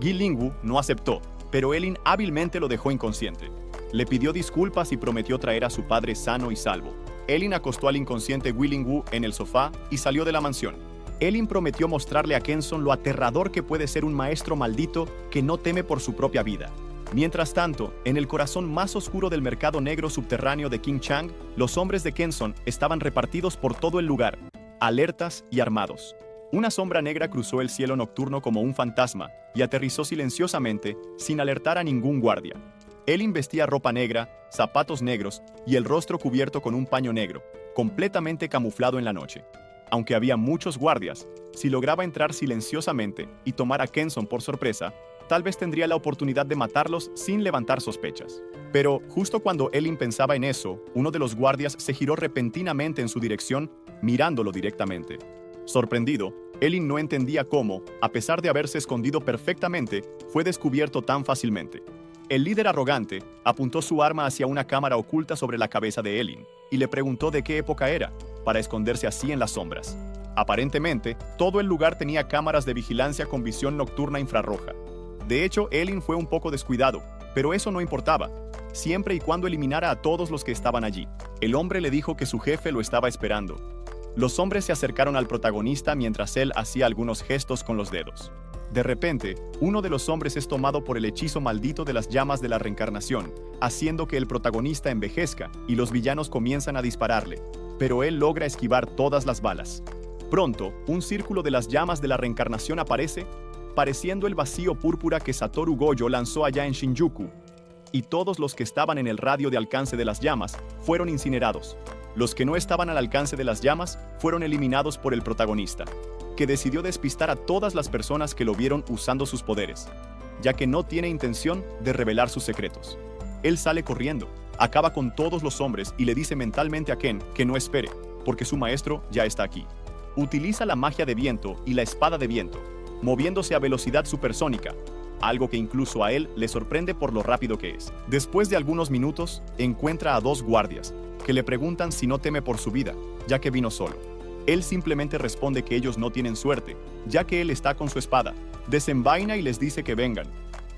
Ji Lingu no aceptó, pero Elin hábilmente lo dejó inconsciente. Le pidió disculpas y prometió traer a su padre sano y salvo. Elin acostó al inconsciente Ji Lingu en el sofá y salió de la mansión. Elin prometió mostrarle a Kenson lo aterrador que puede ser un maestro maldito que no teme por su propia vida. Mientras tanto, en el corazón más oscuro del mercado negro subterráneo de King Chang, los hombres de Kenson estaban repartidos por todo el lugar, alertas y armados. Una sombra negra cruzó el cielo nocturno como un fantasma y aterrizó silenciosamente, sin alertar a ningún guardia. Elin vestía ropa negra, zapatos negros y el rostro cubierto con un paño negro, completamente camuflado en la noche. Aunque había muchos guardias, si lograba entrar silenciosamente y tomar a Kenson por sorpresa, tal vez tendría la oportunidad de matarlos sin levantar sospechas. Pero, justo cuando Elin pensaba en eso, uno de los guardias se giró repentinamente en su dirección, mirándolo directamente. Sorprendido, Elin no entendía cómo, a pesar de haberse escondido perfectamente, fue descubierto tan fácilmente. El líder arrogante apuntó su arma hacia una cámara oculta sobre la cabeza de Elin y le preguntó de qué época era, para esconderse así en las sombras. Aparentemente, todo el lugar tenía cámaras de vigilancia con visión nocturna infrarroja. De hecho, Elin fue un poco descuidado, pero eso no importaba, siempre y cuando eliminara a todos los que estaban allí. El hombre le dijo que su jefe lo estaba esperando. Los hombres se acercaron al protagonista mientras él hacía algunos gestos con los dedos. De repente, uno de los hombres es tomado por el hechizo maldito de las llamas de la reencarnación, haciendo que el protagonista envejezca y los villanos comienzan a dispararle, pero él logra esquivar todas las balas. Pronto, un círculo de las llamas de la reencarnación aparece, pareciendo el vacío púrpura que Satoru Gojo lanzó allá en Shinjuku, y todos los que estaban en el radio de alcance de las llamas fueron incinerados. Los que no estaban al alcance de las llamas fueron eliminados por el protagonista, que decidió despistar a todas las personas que lo vieron usando sus poderes, ya que no tiene intención de revelar sus secretos. Él sale corriendo, acaba con todos los hombres y le dice mentalmente a Ken que no espere, porque su maestro ya está aquí. Utiliza la magia de viento y la espada de viento, moviéndose a velocidad supersónica, algo que incluso a él le sorprende por lo rápido que es. Después de algunos minutos, encuentra a 2 guardias, que le preguntan si no teme por su vida, ya que vino solo. Él simplemente responde que ellos no tienen suerte, ya que él está con su espada. Desenvaina y les dice que vengan,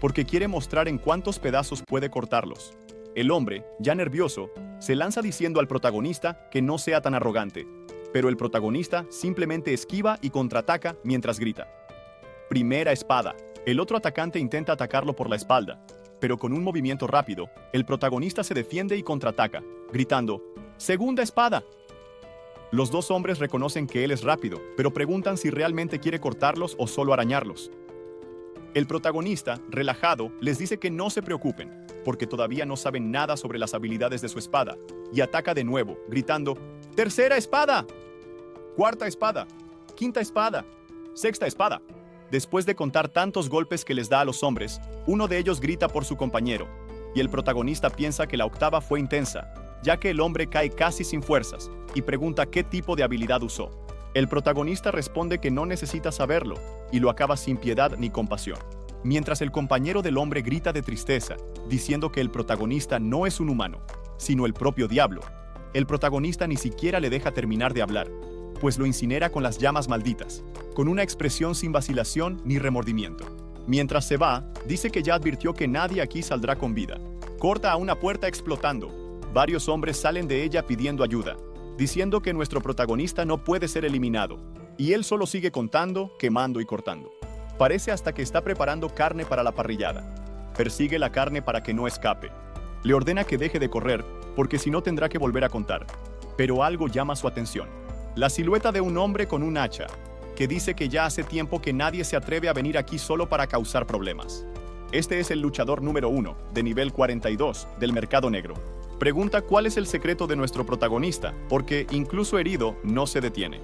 porque quiere mostrar en cuántos pedazos puede cortarlos. El hombre, ya nervioso, se lanza diciendo al protagonista que no sea tan arrogante, pero el protagonista simplemente esquiva y contraataca mientras grita: primera espada. El otro atacante intenta atacarlo por la espalda, pero con un movimiento rápido, el protagonista se defiende y contraataca, gritando: segunda espada. Los dos hombres reconocen que él es rápido, pero preguntan si realmente quiere cortarlos o solo arañarlos. El protagonista, relajado, les dice que no se preocupen, porque todavía no saben nada sobre las habilidades de su espada, y ataca de nuevo, gritando: tercera espada, cuarta espada, quinta espada, sexta espada. Después de contar tantos golpes que les da a los hombres, uno de ellos grita por su compañero, y el protagonista piensa que la octava fue intensa, ya que el hombre cae casi sin fuerzas, y pregunta qué tipo de habilidad usó. El protagonista responde que no necesita saberlo, y lo acaba sin piedad ni compasión. Mientras el compañero del hombre grita de tristeza, diciendo que el protagonista no es un humano, sino el propio diablo, el protagonista ni siquiera le deja terminar de hablar, pues lo incinera con las llamas malditas, con una expresión sin vacilación ni remordimiento. Mientras se va, dice que ya advirtió que nadie aquí saldrá con vida. Corta a una puerta explotando. Varios hombres salen de ella pidiendo ayuda, diciendo que nuestro protagonista no puede ser eliminado, y él solo sigue contando, quemando y cortando. Parece hasta que está preparando carne para la parrillada. Persigue la carne para que no escape. Le ordena que deje de correr, porque si no tendrá que volver a contar. Pero algo llama su atención: la silueta de un hombre con un hacha, que dice que ya hace tiempo que nadie se atreve a venir aquí solo para causar problemas. Este es el luchador número 1, de nivel 42, del mercado negro. Pregunta cuál es el secreto de nuestro protagonista, porque, incluso herido, no se detiene.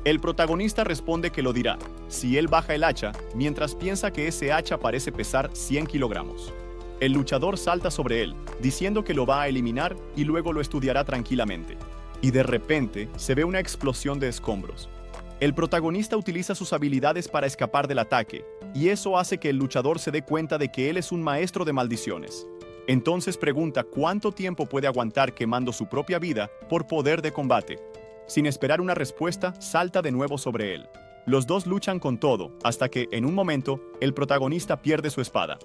El protagonista responde que lo dirá si él baja el hacha, mientras piensa que ese hacha parece pesar 100 kilogramos. El luchador salta sobre él, diciendo que lo va a eliminar y luego lo estudiará tranquilamente. Y de repente, se ve una explosión de escombros. El protagonista utiliza sus habilidades para escapar del ataque, y eso hace que el luchador se dé cuenta de que él es un maestro de maldiciones. Entonces pregunta cuánto tiempo puede aguantar quemando su propia vida por poder de combate. Sin esperar una respuesta, salta de nuevo sobre él. Los dos luchan con todo, hasta que, en un momento, el protagonista pierde su espada.